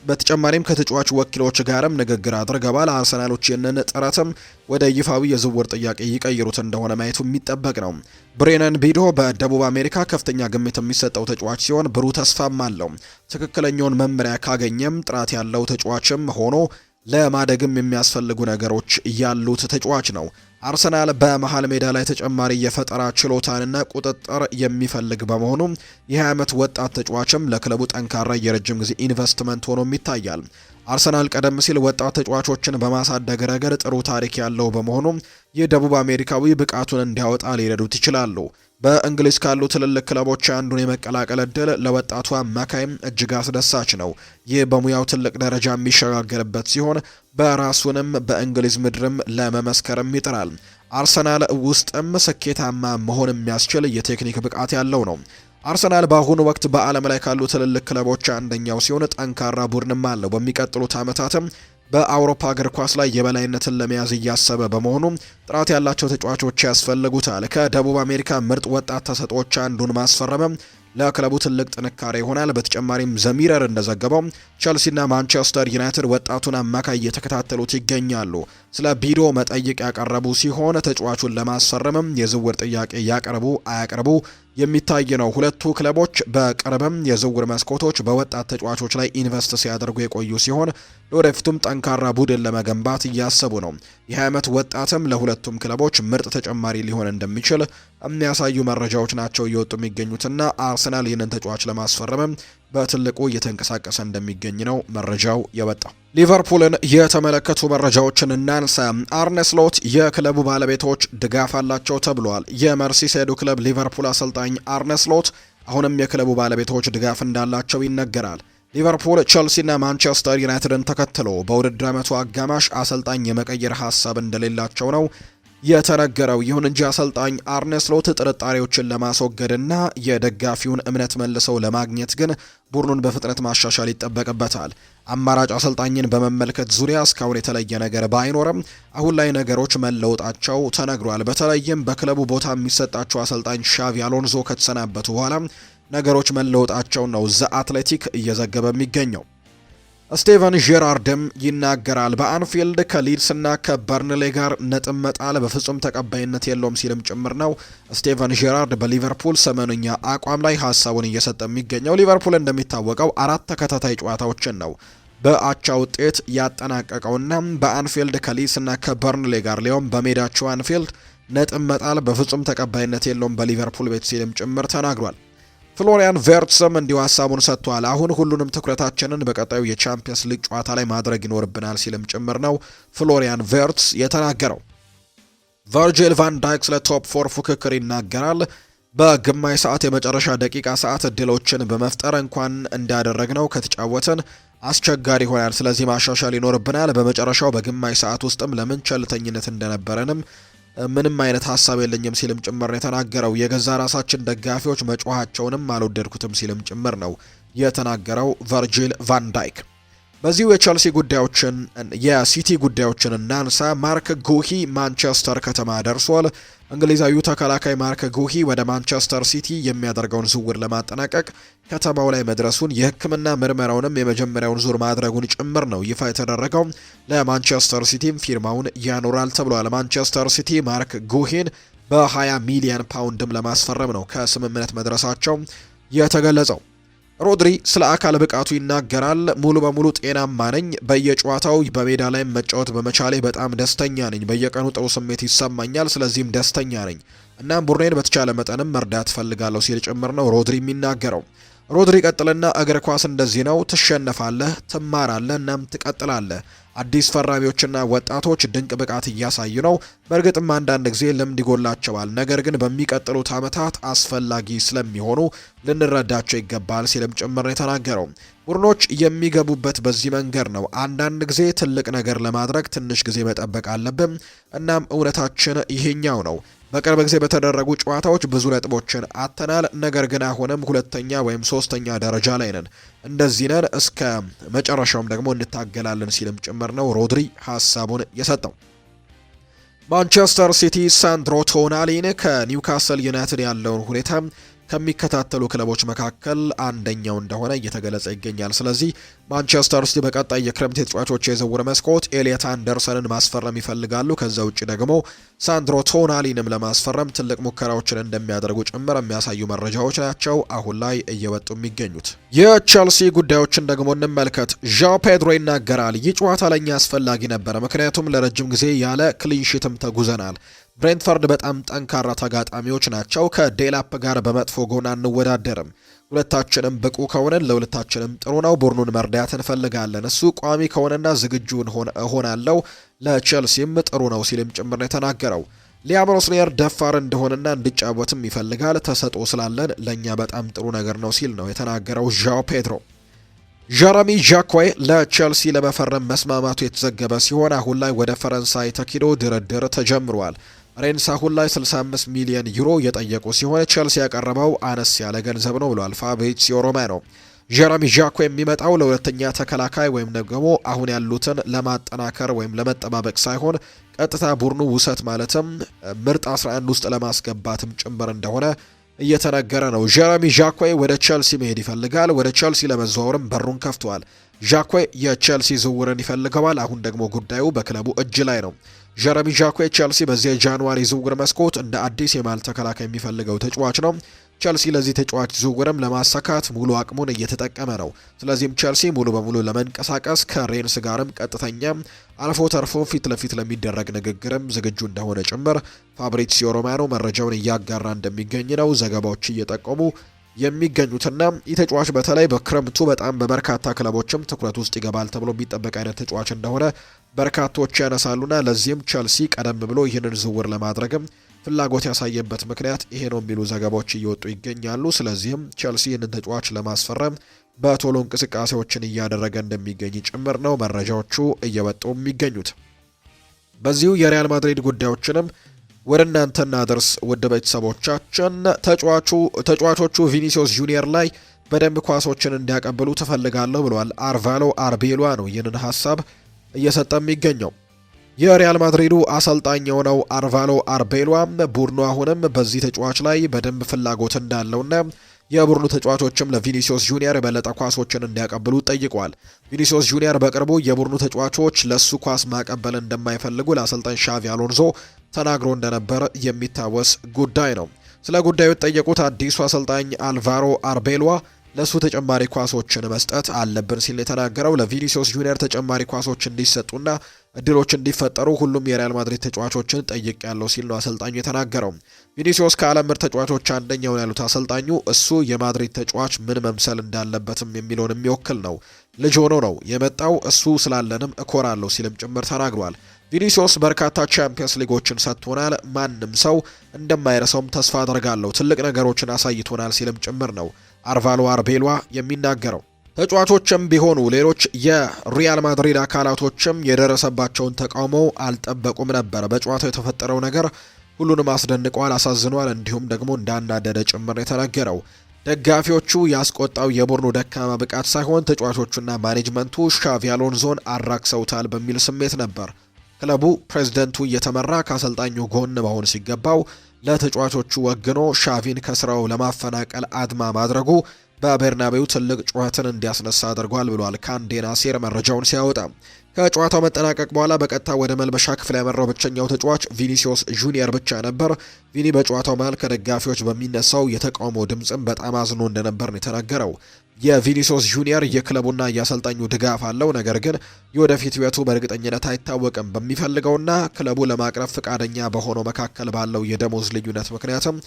በተጨማሪም ከተጫዋች ወኪሎች ጋርም ንግግር አድርገዋል። አርሰናሎች ይህንን ጥረትም ወደ ይፋዊ የዝውውር ጥያቄ ይቀይሩት እንደሆነ ማየቱ የሚጠበቅ ነው። ብሬነን ቢዶ በደቡብ አሜሪካ ከፍተኛ ግምት የሚሰጠው ተጫዋች ሲሆን ብሩህ ተስፋም አለው። ትክክለኛውን መመሪያ ካገኘም ጥራት ያለው ተጫዋችም ሆኖ ለማደግም የሚያስፈልጉ ነገሮች ያሉት ተጫዋች ነው። አርሰናል በመሃል ሜዳ ላይ ተጨማሪ የፈጠራ ችሎታንና ቁጥጥር የሚፈልግ በመሆኑ የ20 ዓመት ወጣት ተጫዋችም ለክለቡ ጠንካራ የረጅም ጊዜ ኢንቨስትመንት ሆኖም ይታያል። አርሰናል ቀደም ሲል ወጣት ተጫዋቾችን በማሳደግ ረገድ ጥሩ ታሪክ ያለው በመሆኑ የደቡብ አሜሪካዊ ብቃቱን እንዲያወጣ ሊረዱት ይችላሉ። በእንግሊዝ ካሉ ትልልቅ ክለቦች አንዱን የመቀላቀል እድል ለወጣቱ አማካይም እጅግ አስደሳች ነው። ይህ በሙያው ትልቅ ደረጃ የሚሸጋገርበት ሲሆን በራሱንም በእንግሊዝ ምድርም ለመመስከርም ይጥራል። አርሰናል ውስጥም ስኬታማ መሆን የሚያስችል የቴክኒክ ብቃት ያለው ነው። አርሰናል በአሁኑ ወቅት በዓለም ላይ ካሉ ትልልቅ ክለቦች አንደኛው ሲሆን ጠንካራ ቡድንም አለው። በሚቀጥሉት ዓመታትም በአውሮፓ እግር ኳስ ላይ የበላይነትን ለመያዝ እያሰበ በመሆኑ ጥራት ያላቸው ተጫዋቾች ያስፈልጉታል። ከደቡብ አሜሪካ ምርጥ ወጣት ተሰጥኦዎች አንዱን ማስፈረምም ለክለቡ ትልቅ ጥንካሬ ይሆናል። በተጨማሪም ዘሚረር እንደዘገበው ቸልሲና ማንቸስተር ዩናይትድ ወጣቱን አማካይ እየተከታተሉት ይገኛሉ። ስለ ቢዶ መጠይቅ ያቀረቡ ሲሆን ተጫዋቹን ለማስፈረምም የዝውውር ጥያቄ ያቀርቡ አያቀርቡ የሚታይ ነው። ሁለቱ ክለቦች በቅርብም የዝውውር መስኮቶች በወጣት ተጫዋቾች ላይ ኢንቨስት ሲያደርጉ የቆዩ ሲሆን ለወደፊቱም ጠንካራ ቡድን ለመገንባት እያሰቡ ነው። የ20 ዓመት ወጣትም ለሁለቱም ክለቦች ምርጥ ተጨማሪ ሊሆን እንደሚችል የሚያሳዩ መረጃዎች ናቸው እየወጡ የሚገኙትና አርሰናል ይህንን ተጫዋች ለማስፈረምም በትልቁ እየተንቀሳቀሰ እንደሚገኝ ነው መረጃው የወጣው። ሊቨርፑልን የተመለከቱ መረጃዎችን እናንሳ። አርነ ስሎት የክለቡ ባለቤቶች ድጋፍ አላቸው ተብሏል። የመርሲሳይዱ ክለብ ሊቨርፑል አሰልጣኝ አርነ ስሎት አሁንም የክለቡ ባለቤቶች ድጋፍ እንዳላቸው ይነገራል። ሊቨርፑል፣ ቸልሲና ማንቸስተር ዩናይትድን ተከትሎ በውድድር ዓመቱ አጋማሽ አሰልጣኝ የመቀየር ሀሳብ እንደሌላቸው ነው የተነገረው። ይሁን እንጂ አሰልጣኝ አርነ ስሎት ጥርጣሬዎችን ለማስወገድና የደጋፊውን እምነት መልሰው ለማግኘት ግን ቡድኑን በፍጥነት ማሻሻል ይጠበቅበታል። አማራጭ አሰልጣኝን በመመልከት ዙሪያ እስካሁን የተለየ ነገር ባይኖርም አሁን ላይ ነገሮች መለወጣቸው ተነግሯል። በተለይም በክለቡ ቦታ የሚሰጣቸው አሰልጣኝ ሻቪ አሎንዞ ከተሰናበቱ በኋላ ነገሮች መለወጣቸው ነው ዘ አትሌቲክ እየዘገበ የሚገኘው። ስቴቨን ጄራርድም ይናገራል። በአንፊልድ ከሊድስና ከበርንሌ ጋር ነጥብ መጣል በፍጹም ተቀባይነት የለውም ሲልም ጭምር ነው ስቴቨን ጄራርድ በሊቨርፑል ሰሞንኛ አቋም ላይ ሀሳቡን እየሰጠ የሚገኘው። ሊቨርፑል እንደሚታወቀው 4 ተከታታይ ጨዋታዎችን ነው በአቻ ውጤት ያጠናቀቀውና በአንፊልድ ከሊድስና ከበርንሌ ጋር ሊሆን በሜዳቸው አንፊልድ ነጥብ መጣል በፍጹም ተቀባይነት የለውም በሊቨርፑል ቤት ሲልም ጭምር ተናግሯል። ፍሎሪያን ቨርትስም እንዲሁ ሀሳቡን ሰጥቷል። አሁን ሁሉንም ትኩረታችንን በቀጣዩ የቻምፒየንስ ሊግ ጨዋታ ላይ ማድረግ ይኖርብናል ሲልም ጭምር ነው ፍሎሪያን ቨርትስ የተናገረው። ቨርጂል ቫን ዳይክ ስለ ቶፕ 4 ፉክክር ይናገራል። በግማሽ ሰዓት የመጨረሻ ደቂቃ ሰዓት እድሎችን በመፍጠር እንኳን እንዳደረግነው ከተጫወትን አስቸጋሪ ይሆናል። ስለዚህ ማሻሻል ይኖርብናል። በመጨረሻው በግማሽ ሰዓት ውስጥም ለምን ቸልተኝነት እንደነበረንም ምንም አይነት ሀሳብ የለኝም ሲልም ጭምር ነው የተናገረው። የገዛ ራሳችን ደጋፊዎች መጮሃቸውንም አልወደድኩትም ሲልም ጭምር ነው የተናገረው ቨርጂል ቫን ዳይክ። በዚሁ የቸልሲ ጉዳዮችን የሲቲ ጉዳዮችን እናንሳ። ማርክ ጉሂ ማንቸስተር ከተማ ደርሷል። እንግሊዛዊው ተከላካይ ማርክ ጉሂ ወደ ማንቸስተር ሲቲ የሚያደርገውን ዝውውር ለማጠናቀቅ ከተማው ላይ መድረሱን የሕክምና ምርመራውንም የመጀመሪያውን ዙር ማድረጉን ጭምር ነው ይፋ የተደረገው። ለማንቸስተር ሲቲም ፊርማውን ያኖራል ተብሏል። ማንቸስተር ሲቲ ማርክ ጉሂን በ20 ሚሊዮን ፓውንድም ለማስፈረም ነው ከስምምነት መድረሳቸው የተገለጸው። ሮድሪ ስለ አካል ብቃቱ ይናገራል። ሙሉ በሙሉ ጤናማ ነኝ። በየጨዋታው በሜዳ ላይ መጫወት በመቻሌ በጣም ደስተኛ ነኝ። በየቀኑ ጥሩ ስሜት ይሰማኛል። ስለዚህም ደስተኛ ነኝ። እናም ቡድኔን በተቻለ መጠንም መርዳት ፈልጋለሁ ሲል ጭምር ነው ሮድሪ የሚናገረው። ሮድሪ ቀጥልና እግር ኳስ እንደዚህ ነው። ትሸነፋለህ፣ ትማራለህ፣ እናም ትቀጥላለህ። አዲስ ፈራሚዎችና ወጣቶች ድንቅ ብቃት እያሳዩ ነው። በእርግጥም አንዳንድ ጊዜ ልምድ ይጎላቸዋል፣ ነገር ግን በሚቀጥሉት ዓመታት አስፈላጊ ስለሚሆኑ ልንረዳቸው ይገባል ሲልም ጭምር ነው የተናገረው። ቡድኖች የሚገቡበት በዚህ መንገድ ነው። አንዳንድ ጊዜ ትልቅ ነገር ለማድረግ ትንሽ ጊዜ መጠበቅ አለብን። እናም እውነታችን ይሄኛው ነው። በቅርብ ጊዜ በተደረጉ ጨዋታዎች ብዙ ነጥቦችን አተናል፣ ነገር ግን አሁንም ሁለተኛ ወይም ሶስተኛ ደረጃ ላይ ነን። እንደዚህ ነን፣ እስከ መጨረሻውም ደግሞ እንታገላለን ሲልም ጭምር ነው ሮድሪ ሀሳቡን የሰጠው። ማንቸስተር ሲቲ ሳንድሮ ቶናሊን ከኒውካስል ዩናይትድ ያለውን ሁኔታ ከሚከታተሉ ክለቦች መካከል አንደኛው እንደሆነ እየተገለጸ ይገኛል። ስለዚህ ማንቸስተር ሲቲ በቀጣይ የክረምት ተጫዋቾች የዝውውር መስኮት ኤሊየት አንደርሰንን ማስፈረም ይፈልጋሉ። ከዛ ውጭ ደግሞ ሳንድሮ ቶናሊንም ለማስፈረም ትልቅ ሙከራዎችን እንደሚያደርጉ ጭምር የሚያሳዩ መረጃዎች ናቸው አሁን ላይ እየወጡ የሚገኙት። የቼልሲ ጉዳዮችን ደግሞ እንመልከት። ዣኦ ፔድሮ ይናገራል። ይህ ጨዋታ ለኛ አስፈላጊ ነበረ፣ ምክንያቱም ለረጅም ጊዜ ያለ ክሊንሺትም ተጉዘናል። ብሬንትፈርድ በጣም ጠንካራ ተጋጣሚዎች ናቸው። ከዴላፕ ጋር በመጥፎ ጎን አንወዳደርም። ሁለታችንም ብቁ ከሆነን ለሁለታችንም ጥሩ ነው። ቡድኑን መርዳት እንፈልጋለን። እሱ ቋሚ ከሆነና ዝግጁ እሆናለሁ፣ ለቼልሲም ጥሩ ነው ሲልም ጭምር ነው የተናገረው። ሊያም ሮስኒየር ደፋር እንደሆነና እንዲጫወትም ይፈልጋል። ተሰጥኦ ስላለን ለእኛ በጣም ጥሩ ነገር ነው ሲል ነው የተናገረው ዣኦ ፔድሮ። ጀረሚ ዣኮይ ለቼልሲ ለመፈረም መስማማቱ የተዘገበ ሲሆን አሁን ላይ ወደ ፈረንሳይ ተኪዶ ድርድር ተጀምሯል። ሬንስ አሁን ላይ 65 ሚሊዮን ዩሮ የጠየቁ ሲሆን ቼልሲ ያቀረበው አነስ ያለ ገንዘብ ነው ብሏል ፋብሪዚዮ ሮማኖ። ጀረሚ ዣኮ የሚመጣው ለሁለተኛ ተከላካይ ወይም ደግሞ አሁን ያሉትን ለማጠናከር ወይም ለመጠባበቅ ሳይሆን ቀጥታ ቡድኑ ውሰት ማለትም ምርጥ 11 ውስጥ ለማስገባትም ጭምር እንደሆነ እየተነገረ ነው። ጀረሚ ዣኮይ ወደ ቼልሲ መሄድ ይፈልጋል። ወደ ቼልሲ ለመዘዋወርም በሩን ከፍቷል። ዣኮይ የቼልሲ ዝውውርን ይፈልገዋል። አሁን ደግሞ ጉዳዩ በክለቡ እጅ ላይ ነው። ጀረሚ ዣኮይ ቼልሲ በዚህ የጃንዋሪ ዝውውር መስኮት እንደ አዲስ የማል ተከላካይ የሚፈልገው ተጫዋች ነው። ቼልሲ ለዚህ ተጫዋች ዝውውርም ለማሳካት ሙሉ አቅሙን እየተጠቀመ ነው። ስለዚህም ቼልሲ ሙሉ በሙሉ ለመንቀሳቀስ ከሬንስ ጋርም ቀጥተኛ አልፎ ተርፎ ፊት ለፊት ለሚደረግ ንግግርም ዝግጁ እንደሆነ ጭምር ፋብሪዚዮ ሮማኖ መረጃውን እያጋራ እንደሚገኝ ነው ዘገባዎች እየጠቆሙ የሚገኙትና ይህ ተጫዋች በተለይ በክረምቱ በጣም በበርካታ ክለቦችም ትኩረት ውስጥ ይገባል ተብሎ የሚጠበቅ አይነት ተጫዋች እንደሆነ በርካቶች ያነሳሉና ለዚህም ቼልሲ ቀደም ብሎ ይህንን ዝውውር ለማድረግም ፍላጎት ያሳየበት ምክንያት ይሄ ነው የሚሉ ዘገባዎች እየወጡ ይገኛሉ። ስለዚህም ቼልሲ ይህንን ተጫዋች ለማስፈረም በቶሎ እንቅስቃሴዎችን እያደረገ እንደሚገኝ ጭምር ነው መረጃዎቹ እየወጡ የሚገኙት። በዚሁ የሪያል ማድሪድ ጉዳዮችንም ወደ እናንተ እናደርስ ውድ ቤተሰቦቻችን። ተጫዋቾቹ ቪኒሲዮስ ጁኒየር ላይ በደንብ ኳሶችን እንዲያቀብሉ ትፈልጋለሁ ብለዋል። አርቫሎ አርቤሏ ነው ይህንን ሀሳብ እየሰጠ የሚገኘው። የሪያል ማድሪዱ አሰልጣኝ የሆነው አርቫሎ አርቤሏ ቡድኑ አሁንም በዚህ ተጫዋች ላይ በደንብ ፍላጎት እንዳለውና የቡድኑ ተጫዋቾችም ለቪኒሲዮስ ጁኒየር የበለጠ ኳሶችን እንዲያቀብሉ ጠይቋል። ቪኒሲዮስ ጁኒየር በቅርቡ የቡድኑ ተጫዋቾች ለሱ ኳስ ማቀበል እንደማይፈልጉ ለአሰልጣኝ ሻቪ አሎንዞ ተናግሮ እንደነበር የሚታወስ ጉዳይ ነው። ስለ ጉዳዩ የተጠየቁት አዲሱ አሰልጣኝ አልቫሮ አርቤሏ ለሱ ተጨማሪ ኳሶችን መስጠት አለብን ሲል የተናገረው ለቪኒሲዮስ ጁኒየር ተጨማሪ ኳሶች እንዲሰጡና እድሎች እንዲፈጠሩ ሁሉም የሪያል ማድሪድ ተጫዋቾችን ጠይቅ ያለው ሲል ነው አሰልጣኙ የተናገረው። ቪኒሲዮስ ከዓለም ምርጥ ተጫዋቾች አንደኛው ያሉት አሰልጣኙ እሱ የማድሪድ ተጫዋች ምን መምሰል እንዳለበትም የሚለውን የሚወክል ነው። ልጅ ሆኖ ነው የመጣው፣ እሱ ስላለንም እኮራለሁ ሲልም ጭምር ተናግሯል። ቪኒሲዮስ በርካታ ቻምፒየንስ ሊጎችን ሰጥቶናል፣ ማንም ሰው እንደማይረሳውም ተስፋ አደርጋለሁ፣ ትልቅ ነገሮችን አሳይቶናል ሲልም ጭምር ነው አርቫሎ አርቤሏ የሚናገረው። ተጫዋቾችም ቢሆኑ ሌሎች የሪያል ማድሪድ አካላቶችም የደረሰባቸውን ተቃውሞ አልጠበቁም ነበር። በጨዋታው የተፈጠረው ነገር ሁሉንም አስደንቋል፣ አሳዝኗል፣ እንዲሁም ደግሞ እንዳናደደ ጭምር የተነገረው። ደጋፊዎቹ ያስቆጣው የቡድኑ ደካማ ብቃት ሳይሆን ተጫዋቾቹና ማኔጅመንቱ ሻቪ አሎንሶን አራክሰውታል በሚል ስሜት ነበር። ክለቡ ፕሬዝደንቱ እየተመራ ከአሰልጣኙ ጎን መሆን ሲገባው ለተጫዋቾቹ ወግኖ ሻቪን ከስራው ለማፈናቀል አድማ ማድረጉ በቤርናቤው ትልቅ ጩኸትን እንዲያስነሳ አድርጓል ብሏል ካንዴ ናሴር መረጃውን ሲያወጣ። ከጨዋታው መጠናቀቅ በኋላ በቀጥታ ወደ መልበሻ ክፍል ያመራው ብቸኛው ተጫዋች ቪኒሲዮስ ጁኒየር ብቻ ነበር። ቪኒ በጨዋታው መሃል ከደጋፊዎች በሚነሳው የተቃውሞ ድምፅም በጣም አዝኖ እንደነበር ነው የተናገረው። የቪኒሲዮስ ጁኒየር የክለቡና የአሰልጣኙ ድጋፍ አለው፣ ነገር ግን የወደፊት ሕይወቱ በእርግጠኝነት አይታወቅም። በሚፈልገውና ክለቡ ለማቅረብ ፈቃደኛ በሆነው መካከል ባለው የደሞዝ ልዩነት ምክንያትም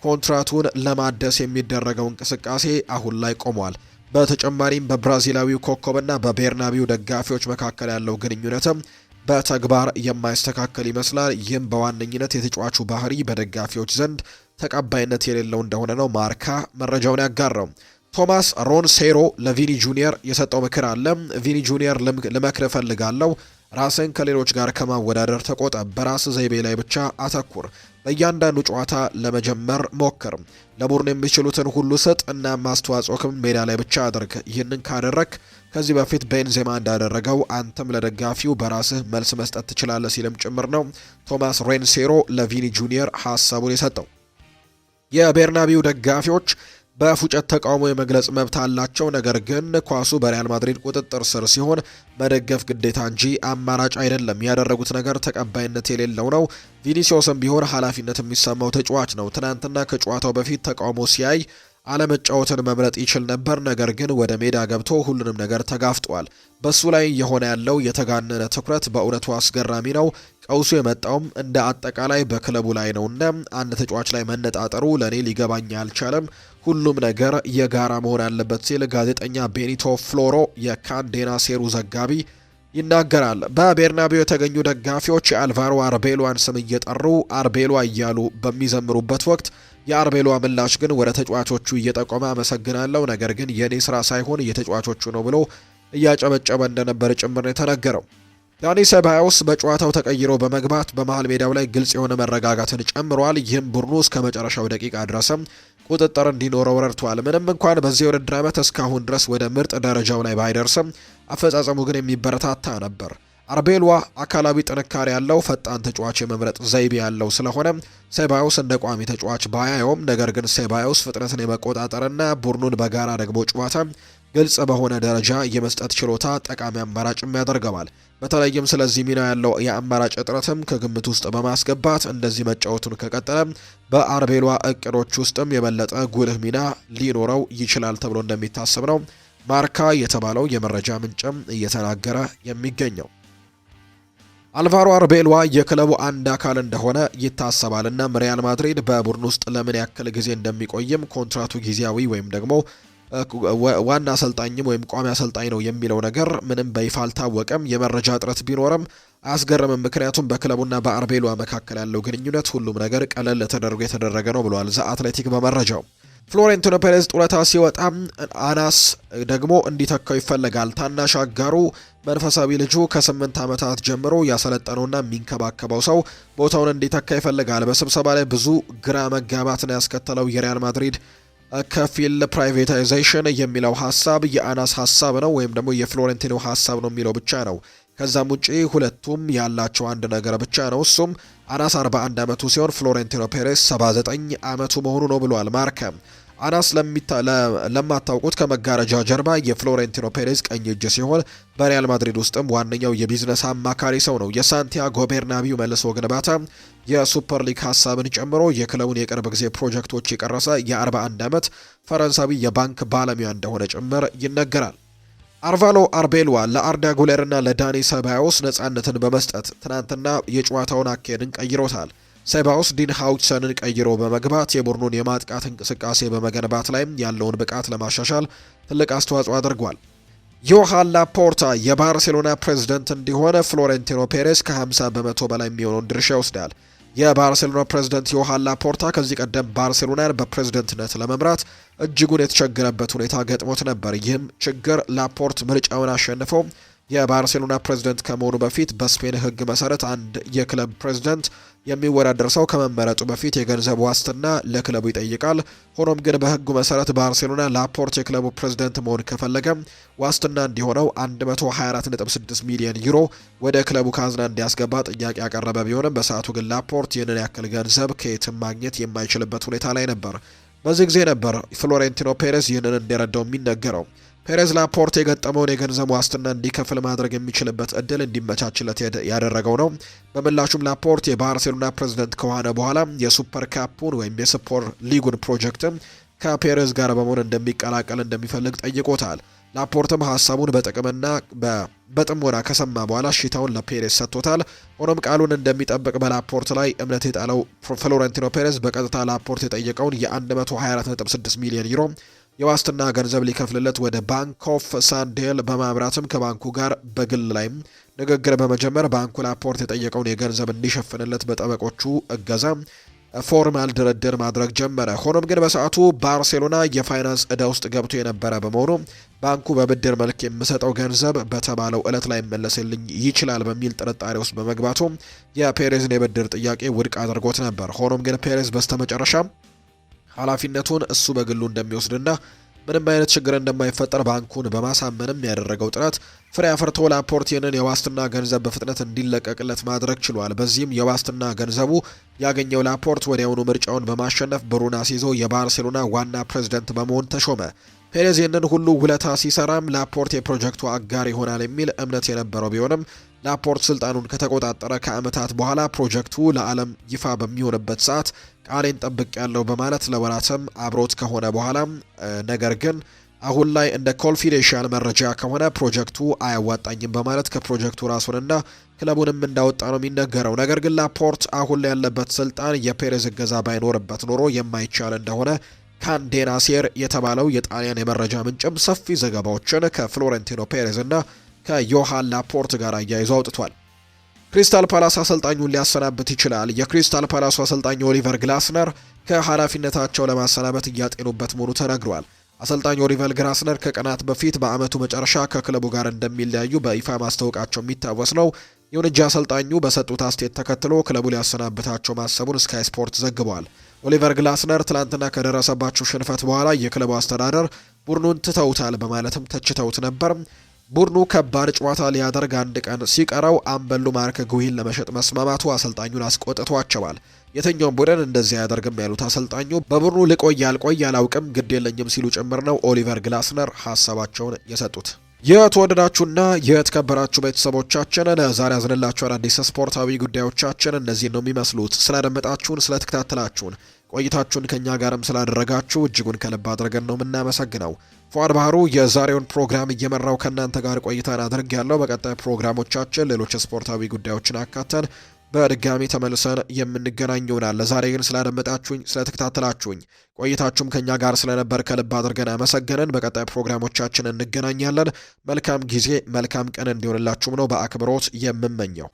ኮንትራቱን ለማደስ የሚደረገው እንቅስቃሴ አሁን ላይ ቆሟል። በተጨማሪም በብራዚላዊው ኮከብና በቤርናቢው ደጋፊዎች መካከል ያለው ግንኙነትም በተግባር የማይስተካከል ይመስላል። ይህም በዋነኝነት የተጫዋቹ ባህሪ በደጋፊዎች ዘንድ ተቀባይነት የሌለው እንደሆነ ነው ማርካ መረጃውን ያጋራው። ቶማስ ሮንሴሮ ለቪኒ ጁኒየር የሰጠው ምክር አለ። ቪኒ ጁኒየር ልመክር እፈልጋለሁ፣ ራስን ከሌሎች ጋር ከማወዳደር ተቆጠብ፣ በራስ ዘይቤ ላይ ብቻ አተኩር፣ በእያንዳንዱ ጨዋታ ለመጀመር ሞክር፣ ለቡድን የሚችሉትን ሁሉ ስጥ እና ማስተዋጽኦክም ሜዳ ላይ ብቻ አድርግ። ይህንን ካደረክ ከዚህ በፊት ቤንዜማ እንዳደረገው አንተም ለደጋፊው በራስህ መልስ መስጠት ትችላለህ ሲልም ጭምር ነው ቶማስ ሮንሴሮ ለቪኒ ጁኒየር ሀሳቡን የሰጠው። የቤርናቢው ደጋፊዎች በፉጨት ተቃውሞ የመግለጽ መብት አላቸው። ነገር ግን ኳሱ በሪያል ማድሪድ ቁጥጥር ስር ሲሆን መደገፍ ግዴታ እንጂ አማራጭ አይደለም። ያደረጉት ነገር ተቀባይነት የሌለው ነው። ቪኒሲዮስም ቢሆን ኃላፊነት የሚሰማው ተጫዋች ነው። ትናንትና ከጨዋታው በፊት ተቃውሞ ሲያይ አለመጫወትን መምረጥ ይችል ነበር፣ ነገር ግን ወደ ሜዳ ገብቶ ሁሉንም ነገር ተጋፍጧል። በሱ ላይ የሆነ ያለው የተጋነነ ትኩረት በእውነቱ አስገራሚ ነው። ቀውሱ የመጣውም እንደ አጠቃላይ በክለቡ ላይ ነውና አንድ ተጫዋች ላይ መነጣጠሩ ለኔ ሊገባኝ አልቻለም። ሁሉም ነገር የጋራ መሆን አለበት ሲል ጋዜጠኛ ቤኒቶ ፍሎሮ የካንዴና ሴሩ ዘጋቢ ይናገራል። በቤርናቢው የተገኙ ደጋፊዎች የአልቫሮ አርቤሎን ስም እየጠሩ አርቤሎ እያሉ በሚዘምሩበት ወቅት የአርቤሎ ምላሽ ግን ወደ ተጫዋቾቹ እየጠቆመ አመሰግናለሁ፣ ነገር ግን የኔ ስራ ሳይሆን የተጫዋቾቹ ነው ብሎ እያጨበጨበ እንደነበር ጭምር ነው የተነገረው። ዳኒ ሴባዮስ በጨዋታው ተቀይሮ በመግባት በመሃል ሜዳው ላይ ግልጽ የሆነ መረጋጋትን ጨምሯል። ይህም ቡድኑ እስከ መጨረሻው ደቂቃ ድረስም ቁጥጥር እንዲኖረው ረድቷል። ምንም እንኳን በዚህ የውድድር ዓመት እስካሁን ድረስ ወደ ምርጥ ደረጃው ላይ ባይደርስም አፈጻጸሙ ግን የሚበረታታ ነበር። አርቤሏ አካላዊ ጥንካሬ ያለው ፈጣን ተጫዋች የመምረጥ ዘይቤ ያለው ስለሆነ ሴባዮስ እንደ ቋሚ ተጫዋች ባያየውም፣ ነገር ግን ሴባዮስ ፍጥነትን የመቆጣጠርና ቡድኑን በጋራ ደግሞ ጨዋታ ግልጽ በሆነ ደረጃ የመስጠት ችሎታ ጠቃሚ አማራጭም ያደርገዋል። በተለይም ስለዚህ ሚና ያለው የአማራጭ እጥረትም ከግምት ውስጥ በማስገባት እንደዚህ መጫወቱን ከቀጠለ በአርቤሏ እቅዶች ውስጥም የበለጠ ጉልህ ሚና ሊኖረው ይችላል ተብሎ እንደሚታሰብ ነው ማርካ የተባለው የመረጃ ምንጭም እየተናገረ የሚገኘው። አልቫሮ አርቤሏ የክለቡ አንድ አካል እንደሆነ ይታሰባል እና ሪያል ማድሪድ በቡድን ውስጥ ለምን ያክል ጊዜ እንደሚቆይም ኮንትራቱ ጊዜያዊ ወይም ደግሞ ዋና አሰልጣኝም ወይም ቋሚ አሰልጣኝ ነው የሚለው ነገር ምንም በይፋ አልታወቀም። የመረጃ እጥረት ቢኖርም አያስገርምም፣ ምክንያቱም በክለቡና በአርቤሏ መካከል ያለው ግንኙነት ሁሉም ነገር ቀለል ተደርጎ የተደረገ ነው ብሏል ዘ አትሌቲክ በመረጃው። ፍሎሬንቲኖ ፔሬዝ ጡረታ ሲወጣ አናስ ደግሞ እንዲተካው ይፈልጋል። ታናሽ አጋሩ መንፈሳዊ ልጁ ከ8 ዓመታት ጀምሮ ያሰለጠነውና የሚንከባከበው ሰው ቦታውን እንዲተካ ይፈልጋል። በስብሰባ ላይ ብዙ ግራ መጋባትን ያስከተለው የሪያል ማድሪድ ከፊል ፕራይቬታይዜሽን የሚለው ሀሳብ የአናስ ሀሳብ ነው ወይም ደግሞ የፍሎሬንቲኖ ሀሳብ ነው የሚለው ብቻ ነው። ከዛም ውጪ ሁለቱም ያላቸው አንድ ነገር ብቻ ነው። እሱም አናስ 41 ዓመቱ ሲሆን ፍሎሬንቲኖ ፔሬዝ 79 ዓመቱ መሆኑ ነው ብሏል ማርካ። አናስ ለማታውቁት ከመጋረጃ ጀርባ የፍሎሬንቲኖ ፔሬዝ ቀኝ እጅ ሲሆን በሪያል ማድሪድ ውስጥም ዋነኛው የቢዝነስ አማካሪ ሰው ነው። የሳንቲያጎ ቤርናቢው መልሶ ግንባታ የሱፐር ሊግ ሀሳብን ጨምሮ የክለቡን የቅርብ ጊዜ ፕሮጀክቶች የቀረሰ የ41 ዓመት ፈረንሳዊ የባንክ ባለሙያ እንደሆነ ጭምር ይነገራል። አልቫሮ አርቤሏ ለአርዳ ጉሌርና ለዳኒ ሴባዮስ ነፃነትን በመስጠት ትናንትና የጨዋታውን አካሄድን ቀይሮታል። ሴባዮስ ዲን ሃውችሰንን ቀይሮ በመግባት የቡድኑን የማጥቃት እንቅስቃሴ በመገንባት ላይም ያለውን ብቃት ለማሻሻል ትልቅ አስተዋጽኦ አድርጓል። ዮሃን ላፖርታ የባርሴሎና ፕሬዝዳንት እንዲሆን ፍሎሬንቲኖ ፔሬዝ ከ50 በመቶ በላይ የሚሆነውን ድርሻ ይወስዳል። የባርሴሎና ፕሬዝዳንት ዮሃን ላፖርታ ከዚህ ቀደም ባርሴሎናን በፕሬዝዳንትነት ለመምራት እጅጉን የተቸገረበት ሁኔታ ገጥሞት ነበር። ይህም ችግር ላፖርት ምርጫውን አሸንፈው የባርሴሎና ፕሬዝዳንት ከመሆኑ በፊት በስፔን ሕግ መሰረት አንድ የክለብ ፕሬዝዳንት የሚወዳደር ሰው ከመመረጡ በፊት የገንዘብ ዋስትና ለክለቡ ይጠይቃል። ሆኖም ግን በሕጉ መሰረት ባርሴሎና ላፖርት የክለቡ ፕሬዝዳንት መሆን ከፈለገ ዋስትና እንዲሆነው 124.6 ሚሊዮን ዩሮ ወደ ክለቡ ካዝና እንዲያስገባ ጥያቄ ያቀረበ ቢሆንም በሰዓቱ ግን ላፖርት ይህንን ያክል ገንዘብ ከየትም ማግኘት የማይችልበት ሁኔታ ላይ ነበር። በዚህ ጊዜ ነበር ፍሎሬንቲኖ ፔሬዝ ይህንን እንደረዳው የሚነገረው። ፔሬዝ ላፖርት የገጠመውን የገንዘብ ዋስትና እንዲከፍል ማድረግ የሚችልበት እድል እንዲመቻችለት ያደረገው ነው። በምላሹም ላፖርት የባርሴሎና ፕሬዝዳንት ከሆነ በኋላ የሱፐር ካፑን ወይም የሱፐር ሊጉን ፕሮጀክትም ከፔሬዝ ጋር በመሆን እንደሚቀላቀል እንደሚፈልግ ጠይቆታል። ላፖርትም ሀሳቡን በጥቅምና በጥሞና ከሰማ በኋላ እሺታውን ለፔሬዝ ሰጥቶታል። ሆኖም ቃሉን እንደሚጠብቅ በላፖርት ላይ እምነት የጣለው ፍሎሬንቲኖ ፔሬዝ በቀጥታ ላፖርት የጠየቀውን የ124.6 ሚሊዮን ዩሮ የዋስትና ገንዘብ ሊከፍልለት ወደ ባንክ ኦፍ ሳንዴል በማምራትም ከባንኩ ጋር በግል ላይም ንግግር በመጀመር ባንኩ ላፖርት የጠየቀውን የገንዘብ እንዲሸፍንለት በጠበቆቹ እገዛ ፎርማል ድርድር ማድረግ ጀመረ። ሆኖም ግን በሰዓቱ ባርሴሎና የፋይናንስ ዕዳ ውስጥ ገብቶ የነበረ በመሆኑ ባንኩ በብድር መልክ የሚሰጠው ገንዘብ በተባለው ዕለት ላይ መለስልኝ ይችላል በሚል ጥርጣሬ ውስጥ በመግባቱ የፔሬዝን የብድር ጥያቄ ውድቅ አድርጎት ነበር። ሆኖም ግን ፔሬዝ በስተመጨረሻ ኃላፊነቱን እሱ በግሉ እንደሚወስድና ምንም አይነት ችግር እንደማይፈጠር ባንኩን በማሳመንም ያደረገው ጥረት ፍሬ አፍርቶ ላፖርት ይህንን የዋስትና ገንዘብ በፍጥነት እንዲለቀቅለት ማድረግ ችሏል። በዚህም የዋስትና ገንዘቡ ያገኘው ላፖርት ወዲያውኑ ምርጫውን በማሸነፍ ብሩን አስይዞ የባርሴሎና ዋና ፕሬዝዳንት በመሆን ተሾመ። ፔሬዝ ይህንን ሁሉ ውለታ ሲሰራም ላፖርት የፕሮጀክቱ አጋር ይሆናል የሚል እምነት የነበረው ቢሆንም ላፖርት ስልጣኑን ከተቆጣጠረ ከዓመታት በኋላ ፕሮጀክቱ ለዓለም ይፋ በሚሆንበት ሰዓት ቃሌን ጠብቅ ያለው በማለት ለወራትም አብሮት ከሆነ በኋላ ነገር ግን አሁን ላይ እንደ ኮንፊዴንሻል መረጃ ከሆነ ፕሮጀክቱ አያዋጣኝም በማለት ከፕሮጀክቱ ራሱንና ክለቡንም እንዳወጣ ነው የሚነገረው። ነገር ግን ላፖርት አሁን ላይ ያለበት ስልጣን የፔሬዝ እገዛ ባይኖርበት ኖሮ የማይቻል እንደሆነ ካንዴና ሴር የተባለው የጣሊያን የመረጃ ምንጭም ሰፊ ዘገባዎችን ከፍሎሬንቲኖ ፔሬዝ እና ከዮሃን ላፖርት ጋር አያይዞ አውጥቷል። ክሪስታል ፓላስ አሰልጣኙን ሊያሰናብት ይችላል። የክሪስታል ፓላሱ አሰልጣኝ ኦሊቨር ግላስነር ከኃላፊነታቸው ለማሰናበት እያጤኑበት መሆኑ ተነግሯል። አሰልጣኝ ኦሊቨር ግላስነር ከቀናት በፊት በአመቱ መጨረሻ ከክለቡ ጋር እንደሚለያዩ በይፋ ማስታወቃቸው የሚታወስ ነው። ይሁን እንጂ አሰልጣኙ በሰጡት አስተያየት ተከትሎ ክለቡ ሊያሰናብታቸው ማሰቡን ስካይ ስፖርት ዘግቧል። ኦሊቨር ግላስነር ትላንትና ከደረሰባቸው ሽንፈት በኋላ የክለቡ አስተዳደር ቡድኑን ትተውታል በማለትም ተችተውት ነበር። ቡድኑ ከባድ ጨዋታ ሊያደርግ አንድ ቀን ሲቀረው አምበሉ ማርክ ጉሂን ለመሸጥ መስማማቱ አሰልጣኙን አስቆጥቷቸዋል። የትኛውም ቡድን እንደዚህ አያደርግም ያሉት አሰልጣኙ በቡድኑ ልቆይ አልቆይ አላውቅም ግድ የለኝም ሲሉ ጭምር ነው ኦሊቨር ግላስነር ሀሳባቸውን የሰጡት። የተወደዳችሁና የተከበራችሁ ቤተሰቦቻችን ለዛሬ ያዝንላችሁ አዳዲስ ስፖርታዊ ጉዳዮቻችን እነዚህ ነው የሚመስሉት። ስላደመጣችሁን፣ ስለተከታተላችሁን ቆይታችሁን ከኛ ጋርም ስላደረጋችሁ እጅጉን ከልብ አድርገን ነው የምናመሰግነው። ፉአድ ባህሩ የዛሬውን ፕሮግራም እየመራው ከእናንተ ጋር ቆይታን አድርግ ያለው። በቀጣይ ፕሮግራሞቻችን ሌሎች ስፖርታዊ ጉዳዮችን አካተን በድጋሚ ተመልሰን የምንገናኝ ይሆናል። ለዛሬ ግን ስላደመጣችሁኝ፣ ስለተከታተላችሁኝ ቆይታችሁም ከኛ ጋር ስለነበር ከልብ አድርገን አመሰገንን። በቀጣይ ፕሮግራሞቻችን እንገናኛለን። መልካም ጊዜ፣ መልካም ቀን እንዲሆንላችሁም ነው በአክብሮት የምመኘው።